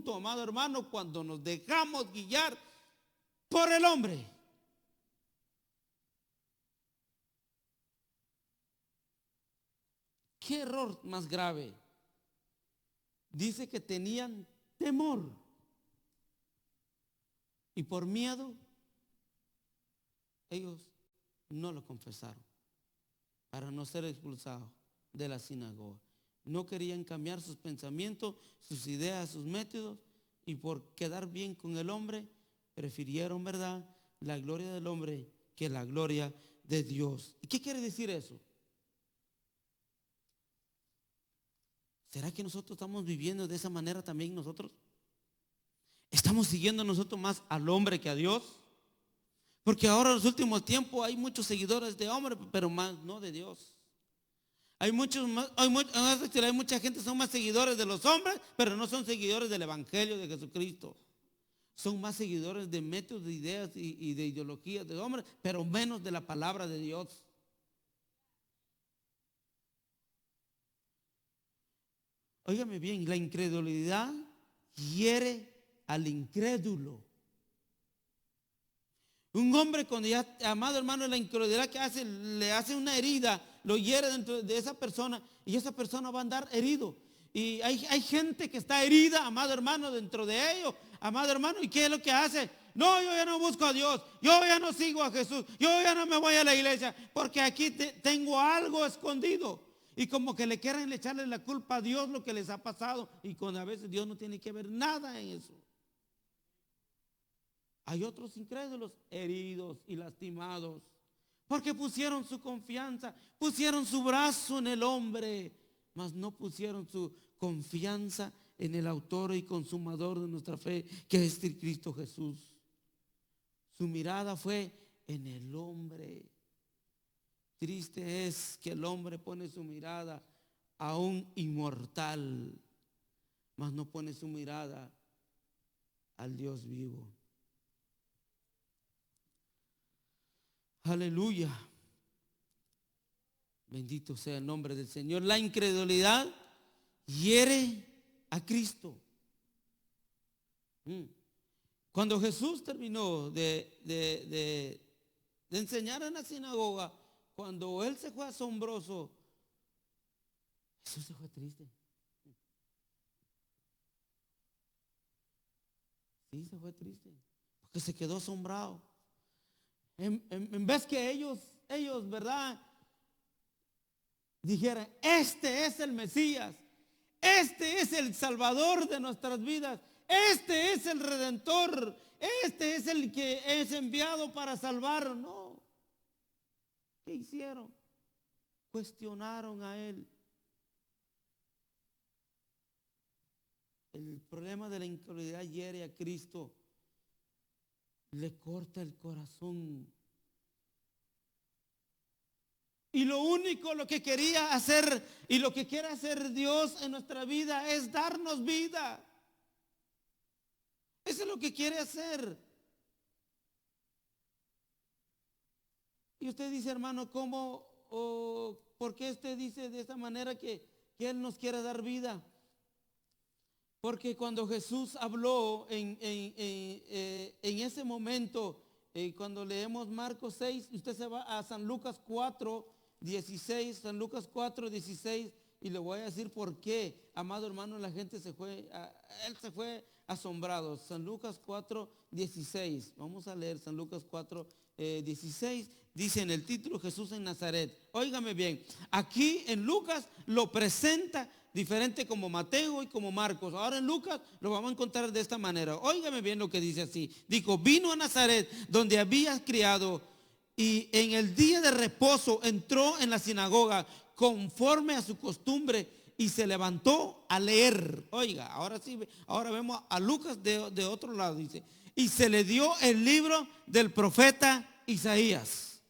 Amado hermano, cuando nos dejamos guiar por el hombre. ¿Qué error más grave? Dice que tenían temor. Y por miedo, ellos no lo confesaron para no ser expulsados de la sinagoga. No querían cambiar sus pensamientos, sus ideas, sus métodos, y por quedar bien con el hombre, prefirieron, ¿verdad?, la gloria del hombre que la gloria de Dios. ¿Y qué quiere decir eso? ¿Será que nosotros estamos viviendo de esa manera también nosotros? ¿Estamos siguiendo nosotros más al hombre que a Dios? Porque ahora en los últimos tiempos hay muchos seguidores de hombre, pero más no de Dios. Hay mucha gente que son más seguidores de los hombres, pero no son seguidores del Evangelio de Jesucristo. Son más seguidores de métodos, de ideas y de ideologías de hombres, pero menos de la palabra de Dios. Óigame bien, la incredulidad hiere al incrédulo. Un hombre cuando ya, amado hermano, la incredulidad que hace, le hace una herida, lo hiere dentro de esa persona y esa persona va a andar herido. Y hay gente que está herida, amado hermano, dentro de ellos, amado hermano, ¿y qué es lo que hace? No, yo ya no busco a Dios, yo ya no sigo a Jesús, yo ya no me voy a la iglesia porque aquí tengo algo escondido. Y como que le quieren echarle la culpa a Dios lo que les ha pasado, y cuando a veces Dios no tiene que ver nada en eso. Hay otros incrédulos heridos y lastimados porque pusieron su confianza, pusieron su brazo en el hombre, mas no pusieron su confianza en el autor y consumador de nuestra fe, que es Cristo Jesús. Su mirada fue en el hombre. Triste es que el hombre pone su mirada a un inmortal, mas no pone su mirada al Dios vivo. Aleluya. Bendito sea el nombre del Señor. La incredulidad hiere a Cristo. Cuando Jesús terminó de enseñar en la sinagoga, cuando él se fue asombroso, Jesús se fue triste. Sí, se fue triste, porque se quedó asombrado. En vez que ellos, ¿verdad?, dijeran, este es el Mesías, este es el Salvador de nuestras vidas, este es el Redentor, este es el que es enviado para salvar. No. ¿Qué hicieron? Cuestionaron a él. el problema de la incredulidad hiere a Cristo, le corta el corazón. Y lo único lo que quería hacer y lo que quiere hacer Dios en nuestra vida es darnos vida. Eso es lo que quiere hacer. Y usted dice, hermano, ¿cómo o por qué usted dice de esta manera que Él nos quiere dar vida? Porque cuando Jesús habló en ese momento, cuando leemos Marcos 6, usted se va a San Lucas 4:16, San Lucas 4:16, y le voy a decir por qué, amado hermano, la gente él se fue asombrado. San Lucas 4:16, vamos a leer San Lucas 4:16, dice en el título Jesús en Nazaret. Óigame bien, aquí en Lucas lo presenta diferente como Mateo y como Marcos. Ahora en Lucas lo vamos a encontrar de esta manera. Óigame bien lo que dice así. Dijo, vino a Nazaret donde había criado y en el día de reposo entró en la sinagoga conforme a su costumbre y se levantó a leer. Oiga, ahora sí, ahora vemos a Lucas de otro lado. Dice, y se le dio el libro del profeta Isaías.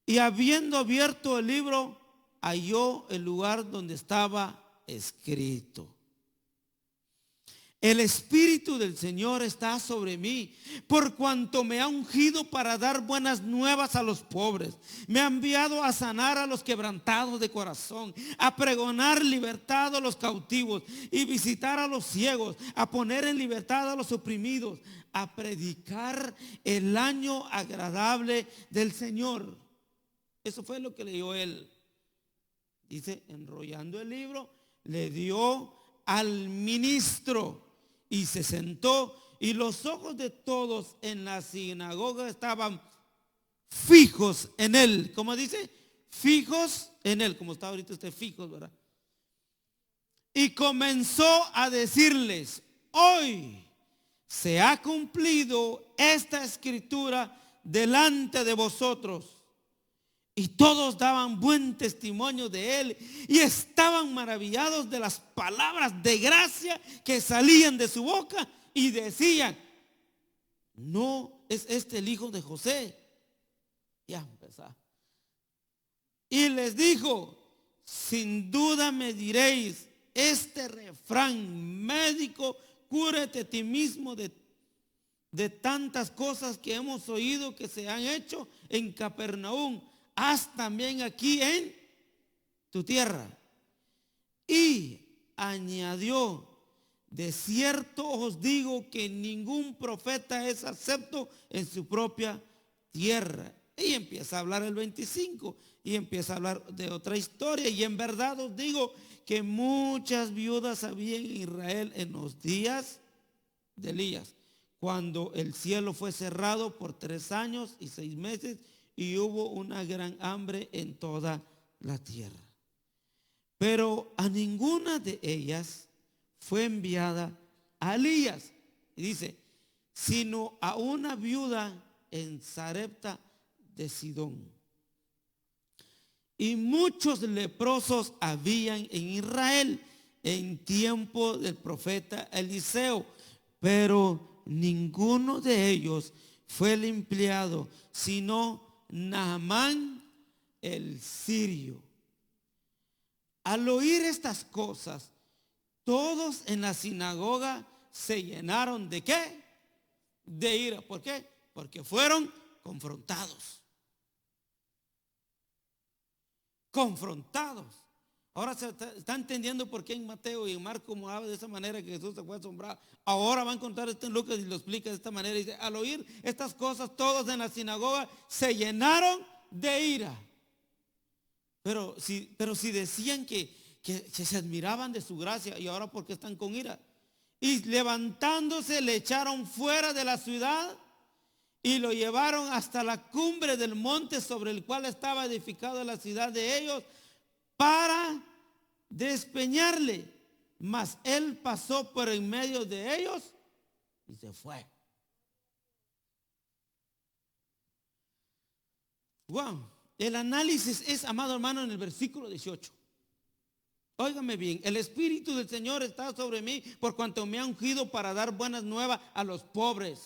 Y habiendo abierto el libro, halló el lugar donde estaba escrito: el Espíritu del Señor está sobre mí, por cuanto me ha ungido para dar buenas nuevas a los pobres. Me ha enviado a sanar a los quebrantados de corazón, a pregonar libertad a los cautivos y visitar a los ciegos, a poner en libertad a los oprimidos, a predicar el año agradable del Señor. Eso fue lo que leyó él. Dice, enrollando el libro, le dio al ministro y se sentó, y los ojos de todos en la sinagoga estaban fijos en él. ¿Cómo dice? Fijos en él, como está ahorita usted, fijos, ¿verdad? Y comenzó a decirles, hoy se ha cumplido esta escritura delante de vosotros. Y todos daban buen testimonio de él y estaban maravillados de las palabras de gracia que salían de su boca y decían, ¿no es este el hijo de José? Ya empezó. Y les dijo, sin duda me diréis este refrán, médico, cúrate a ti mismo de tantas cosas que hemos oído que se han hecho en Capernaum. Haz también aquí en tu tierra. Y añadió, de cierto os digo que ningún profeta es acepto en su propia tierra. Y empieza a hablar el 25 y empieza a hablar de otra historia. Y en verdad os digo que muchas viudas había en Israel en los días de Elías, cuando el cielo fue cerrado por 3 años y 6 meses y hubo una gran hambre en toda la tierra. Pero a ninguna de ellas fue enviada a Elías, y dice, sino a una viuda en Sarepta de Sidón. Y muchos leprosos habían en Israel en tiempo del profeta Eliseo, pero ninguno de ellos fue limpiado, sino Naamán el sirio. Al oír estas cosas, todos en la sinagoga se llenaron ¿de qué? De ira. ¿Por qué? Porque fueron confrontados. Confrontados. Ahora se está entendiendo por qué en Mateo y en Marcos habla de esa manera que Jesús se fue asombrado. Ahora va a encontrar esto en Lucas y lo explica de esta manera. Dice, al oír estas cosas, todos en la sinagoga se llenaron de ira. Pero si decían que se admiraban de su gracia, y ahora ¿por qué están con ira? Y levantándose le echaron fuera de la ciudad y lo llevaron hasta la cumbre del monte sobre el cual estaba edificada la ciudad de ellos para despeñarle. Mas él pasó por en medio de ellos y se fue. Wow. El análisis es, amado hermano, en el versículo 18. Óigame bien, el Espíritu del Señor está sobre mí por cuanto me ha ungido para dar buenas nuevas a los pobres.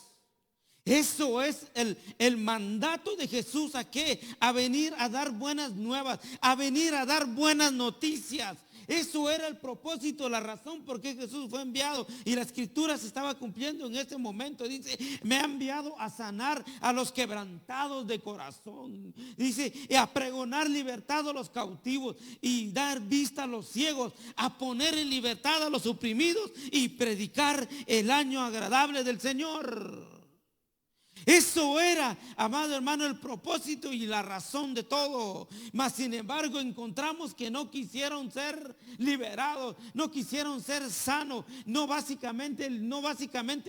Eso es el mandato de Jesús. ¿A qué? A venir a dar buenas nuevas, a venir a dar buenas noticias. Eso era el propósito, la razón por qué Jesús fue enviado. Y la escritura se estaba cumpliendo en este momento. Dice, me ha enviado a sanar a los quebrantados de corazón. Dice, y a pregonar libertad a los cautivos y dar vista a los ciegos, a poner en libertad a los oprimidos y predicar el año agradable del Señor. Eso era, amado hermano, el propósito y la razón de todo. Mas sin embargo encontramos que no quisieron ser liberados, no quisieron ser sanos, no básicamente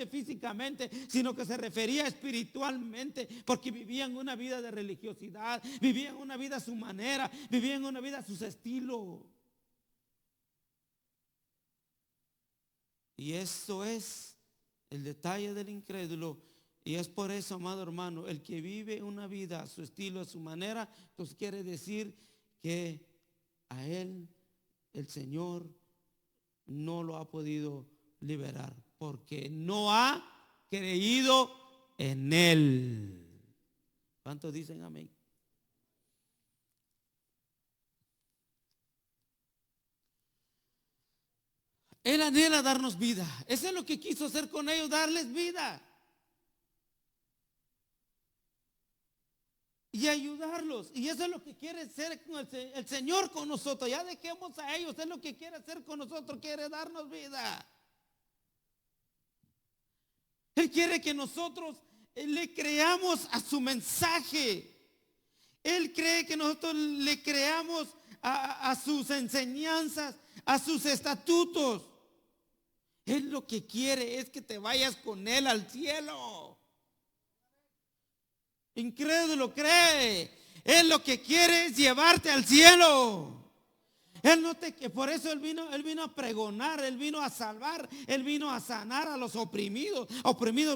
físicamente, sino que se refería espiritualmente, porque vivían una vida de religiosidad, vivían una vida a su manera, vivían una vida a sus estilos. Y eso es el detalle del incrédulo. Y es por eso, amado hermano, el que vive una vida a su estilo, a su manera, pues quiere decir que a él el Señor no lo ha podido liberar, porque no ha creído en él. ¿Cuántos dicen amén? Él anhela darnos vida. Eso es lo que quiso hacer con ellos, darles vida y ayudarlos. Y eso es lo que quiere hacer el Señor con nosotros. Ya dejemos a ellos. Es lo que quiere hacer con nosotros. Quiere darnos vida. Él quiere que nosotros le creamos a su mensaje. Él cree que nosotros le creamos a sus enseñanzas, a sus estatutos. Él lo que quiere es que te vayas con Él al cielo. Incrédulo, cree. Él lo que quiere es llevarte al cielo. Por eso él vino a pregonar, Él vino a salvar, Él vino a sanar a los oprimidos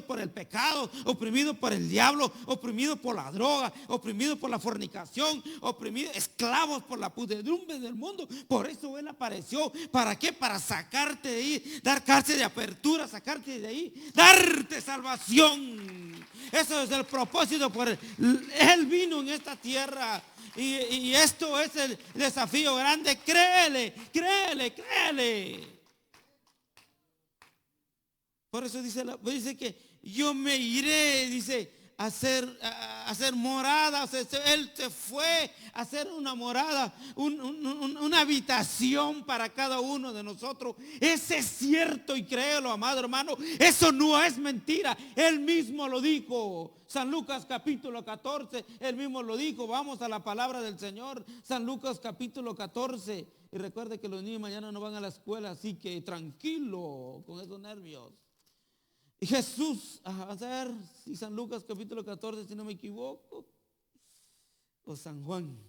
por el pecado, oprimidos por el diablo, oprimidos por la droga, oprimidos por la fornicación, oprimidos, esclavos por la pudredumbre del mundo. Por eso Él apareció. ¿Para qué? Para sacarte de ahí, dar cárcel de apertura, sacarte de ahí, darte salvación. Eso es el propósito por Él vino en esta tierra. Y esto es el desafío grande. Créele, créele, créele. Por eso dice que yo me iré, dice, a hacer morada. O sea, Él se fue a hacer una morada, una habitación para cada uno de nosotros. Ese es cierto, y créelo, amado hermano. Eso no es mentira. Él mismo lo dijo. San Lucas capítulo 14, Él mismo lo dijo. Vamos a la palabra del Señor. San Lucas capítulo 14. Y recuerde que los niños mañana no van a la escuela, así que tranquilo con esos nervios. Y Jesús, a ver si San Lucas capítulo 14, si no me equivoco, o San Juan.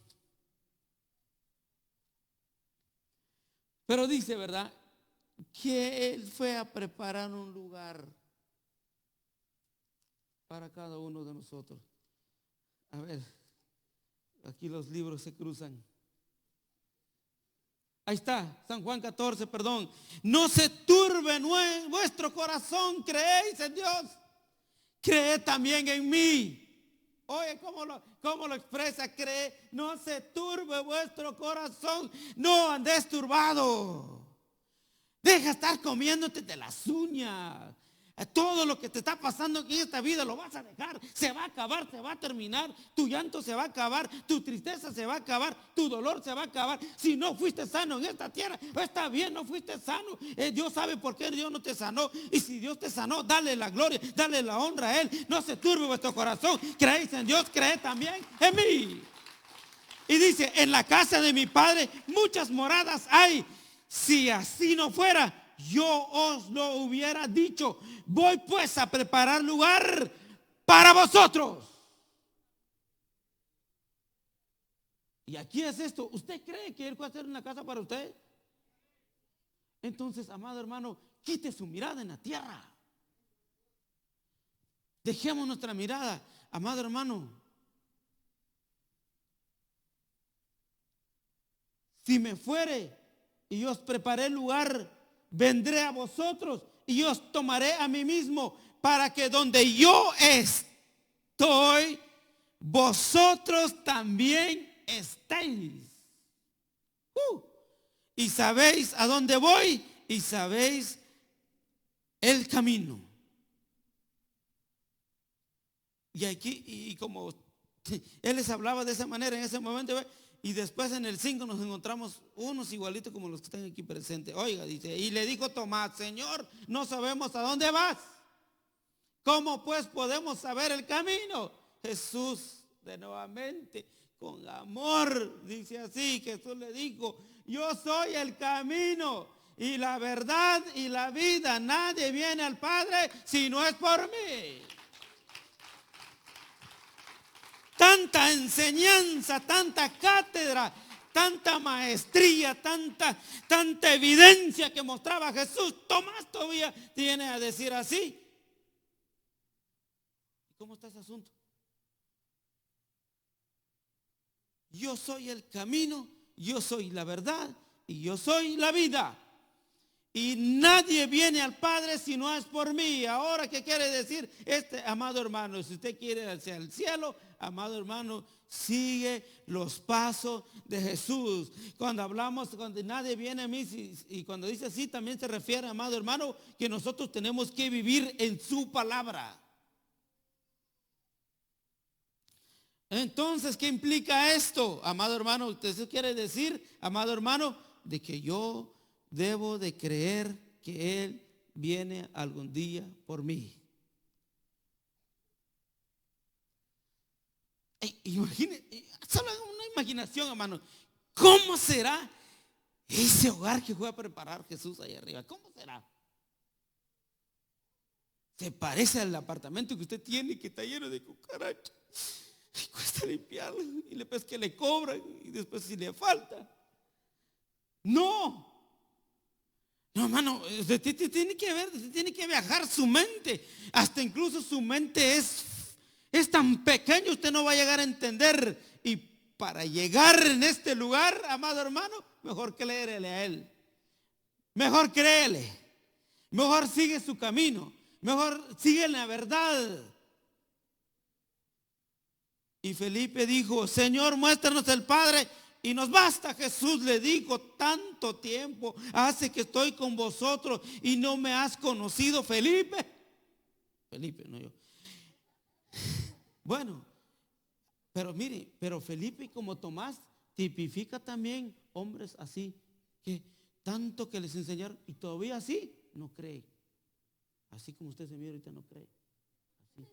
Pero dice, ¿verdad?, que Él fue a preparar un lugar para cada uno de nosotros. A ver, aquí los libros se cruzan. Ahí está, San Juan 14, perdón. No se turbe vuestro corazón, creéis en Dios, creed también en mí. Oye, ¿cómo lo expresa? Cree, no se turbe vuestro corazón, no andes turbado. Deja estar comiéndote de las uñas. Todo lo que te está pasando en esta vida lo vas a dejar. Se va a acabar, se va a terminar. Tu llanto se va a acabar, tu tristeza se va a acabar, tu dolor se va a acabar. Si no fuiste sano en esta tierra, está bien, no fuiste sano. Dios sabe por qué Dios no te sanó. Y si Dios te sanó, dale la gloria, dale la honra a Él. No se turbe vuestro corazón. Creéis en Dios, creed también en mí. Y dice, en la casa de mi Padre muchas moradas hay. Si así no fuera, yo os lo hubiera dicho. Voy pues a preparar lugar para vosotros. Y aquí es esto. ¿Usted cree que Él va a hacer una casa para usted? Entonces, amado hermano, quite su mirada en la tierra. Dejemos nuestra mirada, amado hermano. Si me fuere, y os preparé lugar, vendré a vosotros y os tomaré a mí mismo, para que donde yo estoy, vosotros también estéis. Y sabéis a dónde voy y sabéis el camino. Y aquí, y como él les hablaba de esa manera en ese momento, ¿ve? Y después en el 5 nos encontramos unos igualitos como los que están aquí presentes. Oiga, dice, y le dijo Tomás: Señor, no sabemos a dónde vas. ¿Cómo pues podemos saber el camino? Jesús, de nuevamente, con amor, dice así, Jesús le dijo: yo soy el camino y la verdad y la vida. Nadie viene al Padre si no es por mí. Tanta enseñanza, tanta cátedra, tanta maestría, tanta evidencia que mostraba Jesús. Tomás todavía tiene a decir así. ¿Cómo está ese asunto? Yo soy el camino, yo soy la verdad y yo soy la vida. Y nadie viene al Padre si no es por mí. Ahora, ¿qué quiere decir? Amado hermano, si usted quiere hacia el cielo, amado hermano, sigue los pasos de Jesús. Cuando hablamos, cuando nadie viene a mí, y cuando dice así, también se refiere, amado hermano, que nosotros tenemos que vivir en su palabra. Entonces, ¿qué implica esto, amado hermano? ¿Usted quiere decir, amado hermano, de que yo debo de creer que Él viene algún día por mí? Imagine, solo una imaginación, hermano. ¿Cómo será ese hogar que fue a preparar Jesús ahí arriba? ¿Cómo será? Se parece al apartamento que usted tiene, que está lleno de cucarachas. Y cuesta limpiarlo. Y después que le cobran. Y después si le falta. No, hermano, usted tiene que ver, usted tiene que viajar su mente. Hasta incluso su mente es tan pequeño, usted no va a llegar a entender. Y para llegar en este lugar, amado hermano, mejor créele a Él. Mejor créele. Mejor sigue su camino. Mejor sigue la verdad. Y Felipe dijo: Señor, muéstranos el Padre y nos basta. Jesús le dijo: tanto tiempo hace que estoy con vosotros y no me has conocido, Felipe. Felipe, no yo. Bueno, pero mire, pero Felipe, como Tomás, tipifica también hombres así, que tanto que les enseñaron y todavía así no cree. Así como usted se mira ahorita, no cree. Así.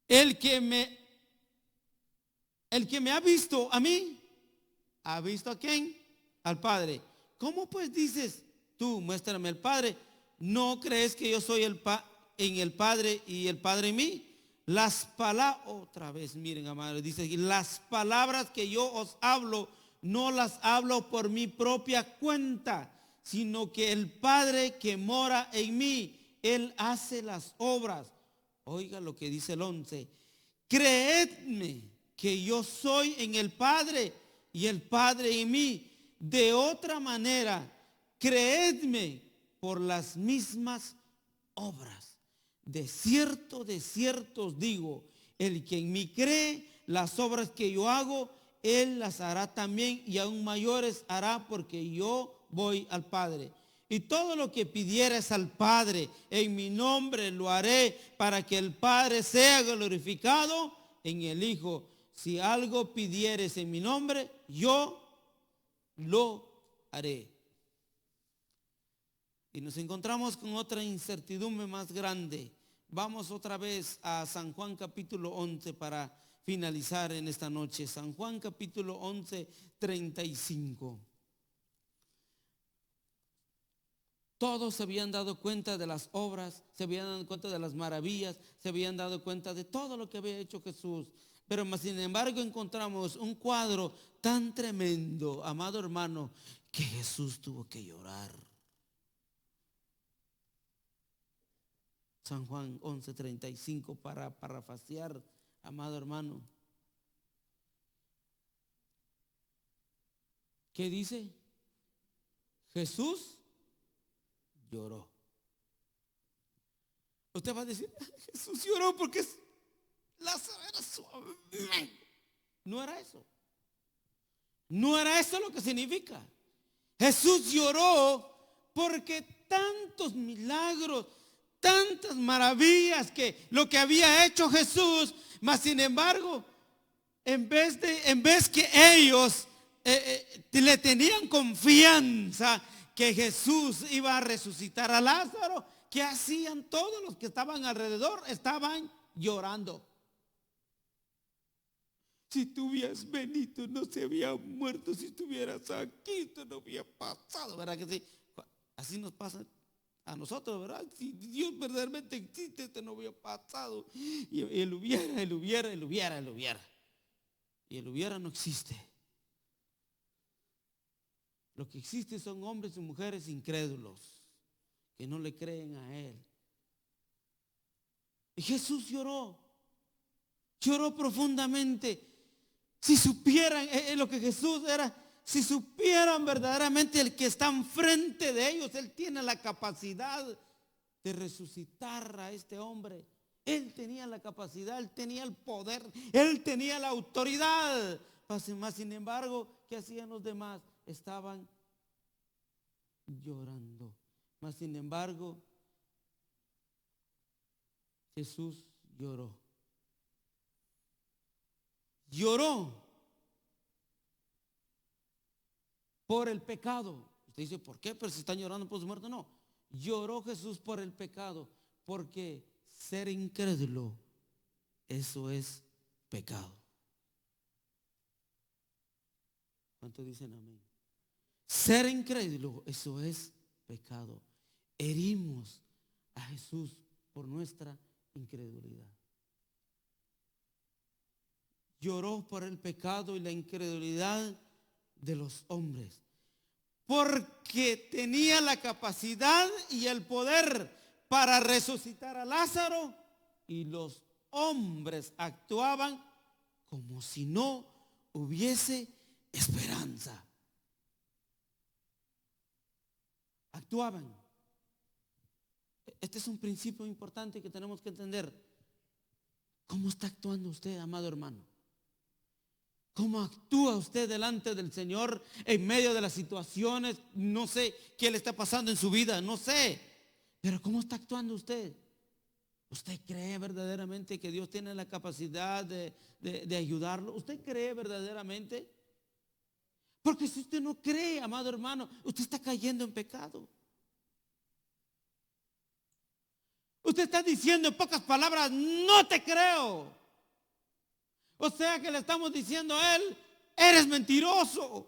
El que me ha visto a mí, ¿ha visto a quién? Al Padre. ¿Cómo pues dices tú, muéstrame al Padre? ¿No crees que yo soy en el Padre y el Padre en mí? Las palabras, otra vez, miren, amados, dice aquí: las palabras que yo os hablo, no las hablo por mi propia cuenta, sino que el Padre que mora en mí, Él hace las obras. Oiga lo que dice el 11: creedme que yo soy en el Padre y el Padre en mí. De otra manera, creedme por las mismas obras. De cierto os digo, el que en mí cree, las obras que yo hago, Él las hará también, y aún mayores hará, porque yo voy al Padre. Y todo lo que pidieres al Padre en mi nombre lo haré, para que el Padre sea glorificado en el Hijo. Si algo pidieres en mi nombre, yo lo haré. Y nos encontramos con otra incertidumbre más grande. Vamos otra vez a San Juan capítulo 11 para finalizar en esta noche. San Juan capítulo 11, 35. Todos se habían dado cuenta de las obras, se habían dado cuenta de las maravillas, se habían dado cuenta de todo lo que había hecho Jesús. Pero más sin embargo encontramos un cuadro tan tremendo, amado hermano, que Jesús tuvo que llorar. San Juan 11:35, para parafrasear, amado hermano. ¿qué dice? Jesús lloró. Usted va a decir, Jesús lloró porque Lázaro era suave. No era eso. No era eso lo que significa. Jesús lloró porque tantos milagros, tantas maravillas que lo que había hecho Jesús, mas sin embargo, en vez que ellos le tenían confianza que Jesús iba a resucitar a Lázaro, ¿qué hacían todos los que estaban alrededor? Estaban llorando. Si tú hubieras venido, no se había muerto. Si estuvieras aquí, esto no había pasado. ¿Verdad que sí? Así nos pasa a nosotros, ¿verdad? Si Dios verdaderamente existe, esto no había pasado. Y el hubiera. Y el hubiera no existe. Lo que existe son hombres y mujeres incrédulos que no le creen a Él. Y Jesús lloró profundamente. Si supieran lo que Jesús era, si supieran verdaderamente el que está enfrente de ellos, Él tiene la capacidad de resucitar a este hombre. Él tenía la capacidad, Él tenía el poder, Él tenía la autoridad. Más sin embargo, ¿qué hacían los demás? Estaban llorando. Mas sin embargo, Jesús lloró. Lloró por el pecado. Usted dice, ¿por qué? Pero si están llorando por su muerte. No, lloró Jesús por el pecado, porque ser incrédulo, eso es pecado. ¿Cuántos dicen amén? Ser incrédulo, eso es pecado. Herimos a Jesús por nuestra incredulidad. Lloró por el pecado y la incredulidad de los hombres, porque tenía la capacidad y el poder para resucitar a Lázaro, y los hombres actuaban como si no hubiese esperanza. Actuaban. Este es un principio importante que tenemos que entender. ¿Cómo está actuando usted, amado hermano? ¿Cómo actúa usted delante del Señor en medio de las situaciones? No sé qué le está pasando en su vida, no sé. Pero ¿cómo está actuando usted? ¿Usted cree verdaderamente que Dios tiene la capacidad de ayudarlo? ¿Usted cree verdaderamente? Porque si usted no cree, amado hermano, usted está cayendo en pecado. Usted está diciendo en pocas palabras, no te creo. O sea que le estamos diciendo a él, eres mentiroso.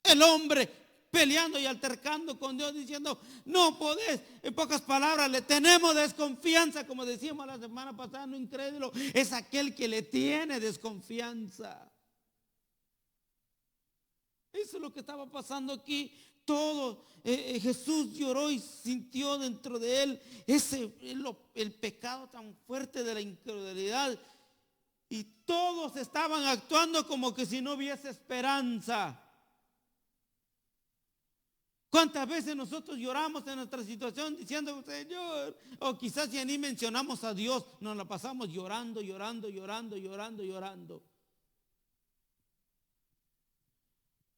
El hombre peleando y altercando con Dios diciendo, no podés. En pocas palabras, le tenemos desconfianza. Como decíamos la semana pasada, no incrédulo es aquel que le tiene desconfianza. Eso es lo que estaba pasando aquí. Todo Jesús lloró y sintió dentro de él el pecado tan fuerte de la incredulidad, y todos estaban actuando como que si no hubiese esperanza. ¿Cuántas veces nosotros lloramos en nuestra situación diciendo, Señor? O quizás ya ni mencionamos a Dios, nos la pasamos llorando.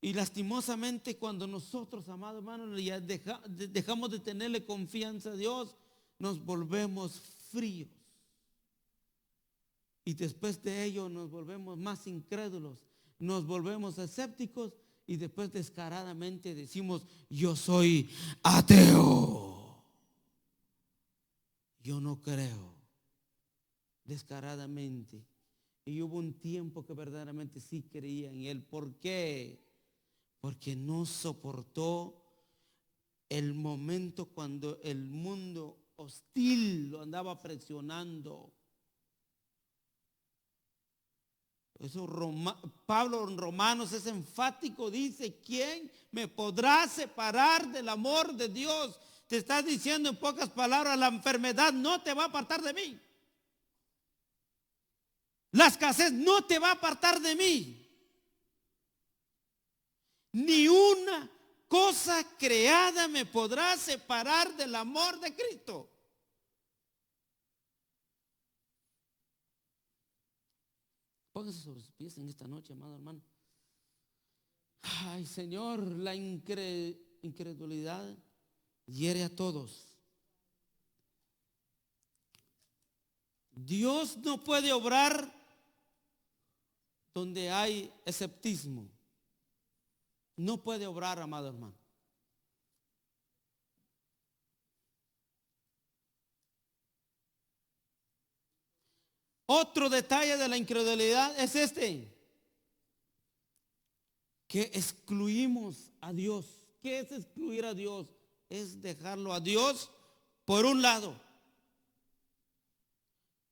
Y lastimosamente cuando nosotros, amados hermanos, ya dejamos de tenerle confianza a Dios, nos volvemos fríos. Y después de ello nos volvemos más incrédulos, nos volvemos escépticos, y después descaradamente decimos, yo soy ateo. Yo no creo. Descaradamente. Y hubo un tiempo que verdaderamente sí creía en Él. ¿Por qué? Porque no soportó el momento cuando el mundo hostil lo andaba presionando. Eso Pablo en Romanos es enfático, dice, ¿quién me podrá separar del amor de Dios? Te está diciendo en pocas palabras, la enfermedad no te va a apartar de mí. La escasez no te va a apartar de mí. Ni una cosa creada me podrá separar del amor de Cristo. Póngase sobre sus pies en esta noche, amado hermano. Ay, Señor, la incredulidad hiere a todos. Dios no puede obrar donde hay escepticismo. No puede obrar, amado hermano. Otro detalle de la incredulidad es que excluimos a Dios. ¿Qué es excluir a Dios? Es dejarlo a Dios por un lado.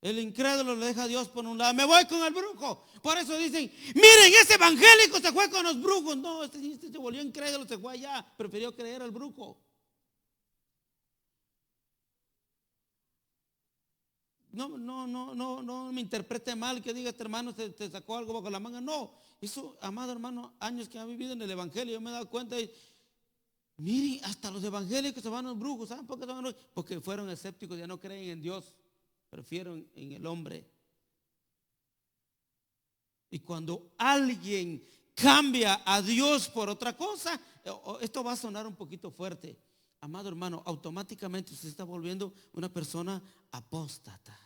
El incrédulo le deja a Dios por un lado. Me voy con el brujo. Por eso dicen, miren, ese evangélico se fue con los brujos. No, este se volvió incrédulo, se fue allá. Prefirió creer al brujo. No me interprete mal que diga este hermano te sacó algo bajo la manga. No, eso, amado hermano, años que ha vivido en el evangelio, yo me he dado cuenta y miren, hasta los evangélicos se van a los brujos. ¿Saben por qué se van a los brujos? Porque fueron escépticos, ya no creen en Dios, prefieren en el hombre. Y cuando alguien cambia a Dios por otra cosa, esto va a sonar un poquito fuerte. Amado hermano, automáticamente usted está volviendo una persona apóstata.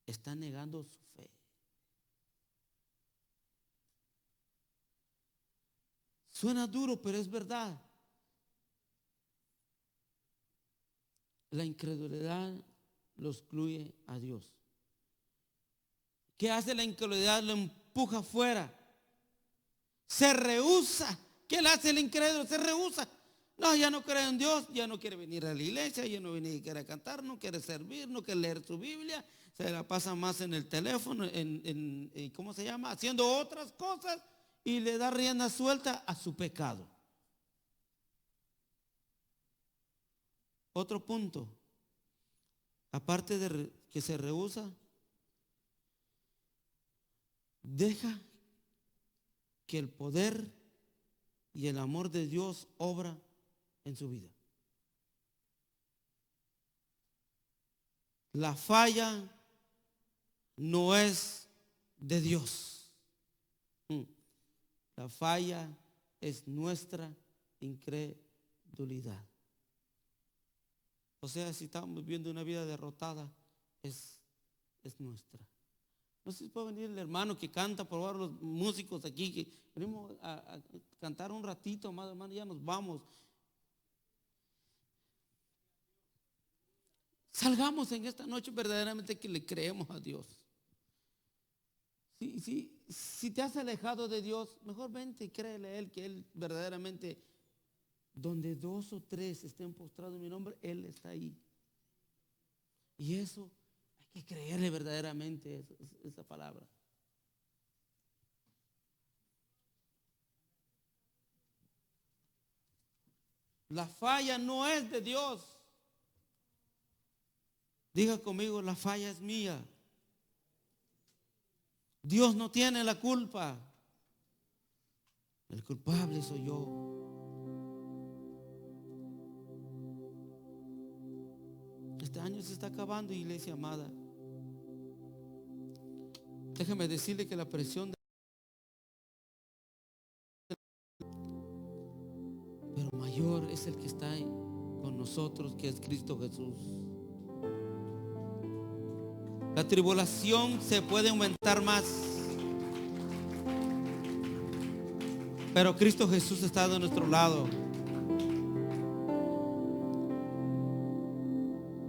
Está negando su fe. Suena duro, pero es verdad. La incredulidad lo excluye a Dios. ¿Qué hace la incredulidad? Lo empuja afuera. Se rehúsa. ¿Qué le hace el incrédulo? Se rehúsa. No, ya no cree en Dios, ya no quiere venir a la iglesia, ya no quiere cantar, no quiere servir, no quiere leer su Biblia, se la pasa más en el teléfono, ¿cómo se llama? Haciendo otras cosas y le da rienda suelta a su pecado. Otro punto, aparte de que se rehúsa, deja que el poder y el amor de Dios obra en su vida. La falla no es de Dios. La falla es nuestra incredulidad. O sea, si estamos viviendo una vida derrotada, es nuestra. No sé si puede venir el hermano que canta, por favor, los músicos aquí, que venimos a cantar un ratito, amado hermano, ya nos vamos. Salgamos en esta noche verdaderamente que le creemos a Dios. Si te has alejado de Dios, mejor vente y créele a Él, que Él verdaderamente, donde 2 o 3 estén postrados en mi nombre, Él está ahí. Y eso hay que creerle verdaderamente esa palabra. La falla no es de Dios. Diga conmigo, la falla es mía. Dios no tiene la culpa. El culpable soy yo. Este año se está acabando, iglesia amada. Déjeme decirle que la presión pero mayor es el que está con nosotros, que es Cristo Jesús. La tribulación se puede aumentar más, pero Cristo Jesús está de nuestro lado.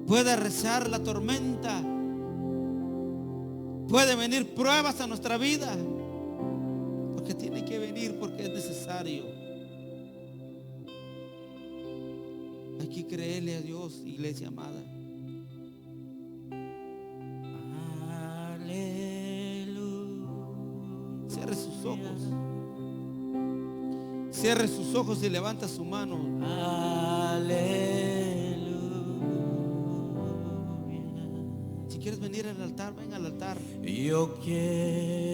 Puede arreciar la tormenta, puede venir pruebas a nuestra vida, porque tiene que venir, porque es necesario. Hay que creerle a Dios, iglesia amada. Cierre sus ojos. Cierre sus ojos y levanta su mano. Aleluya. Si quieres venir al altar, ven al altar. Yo quiero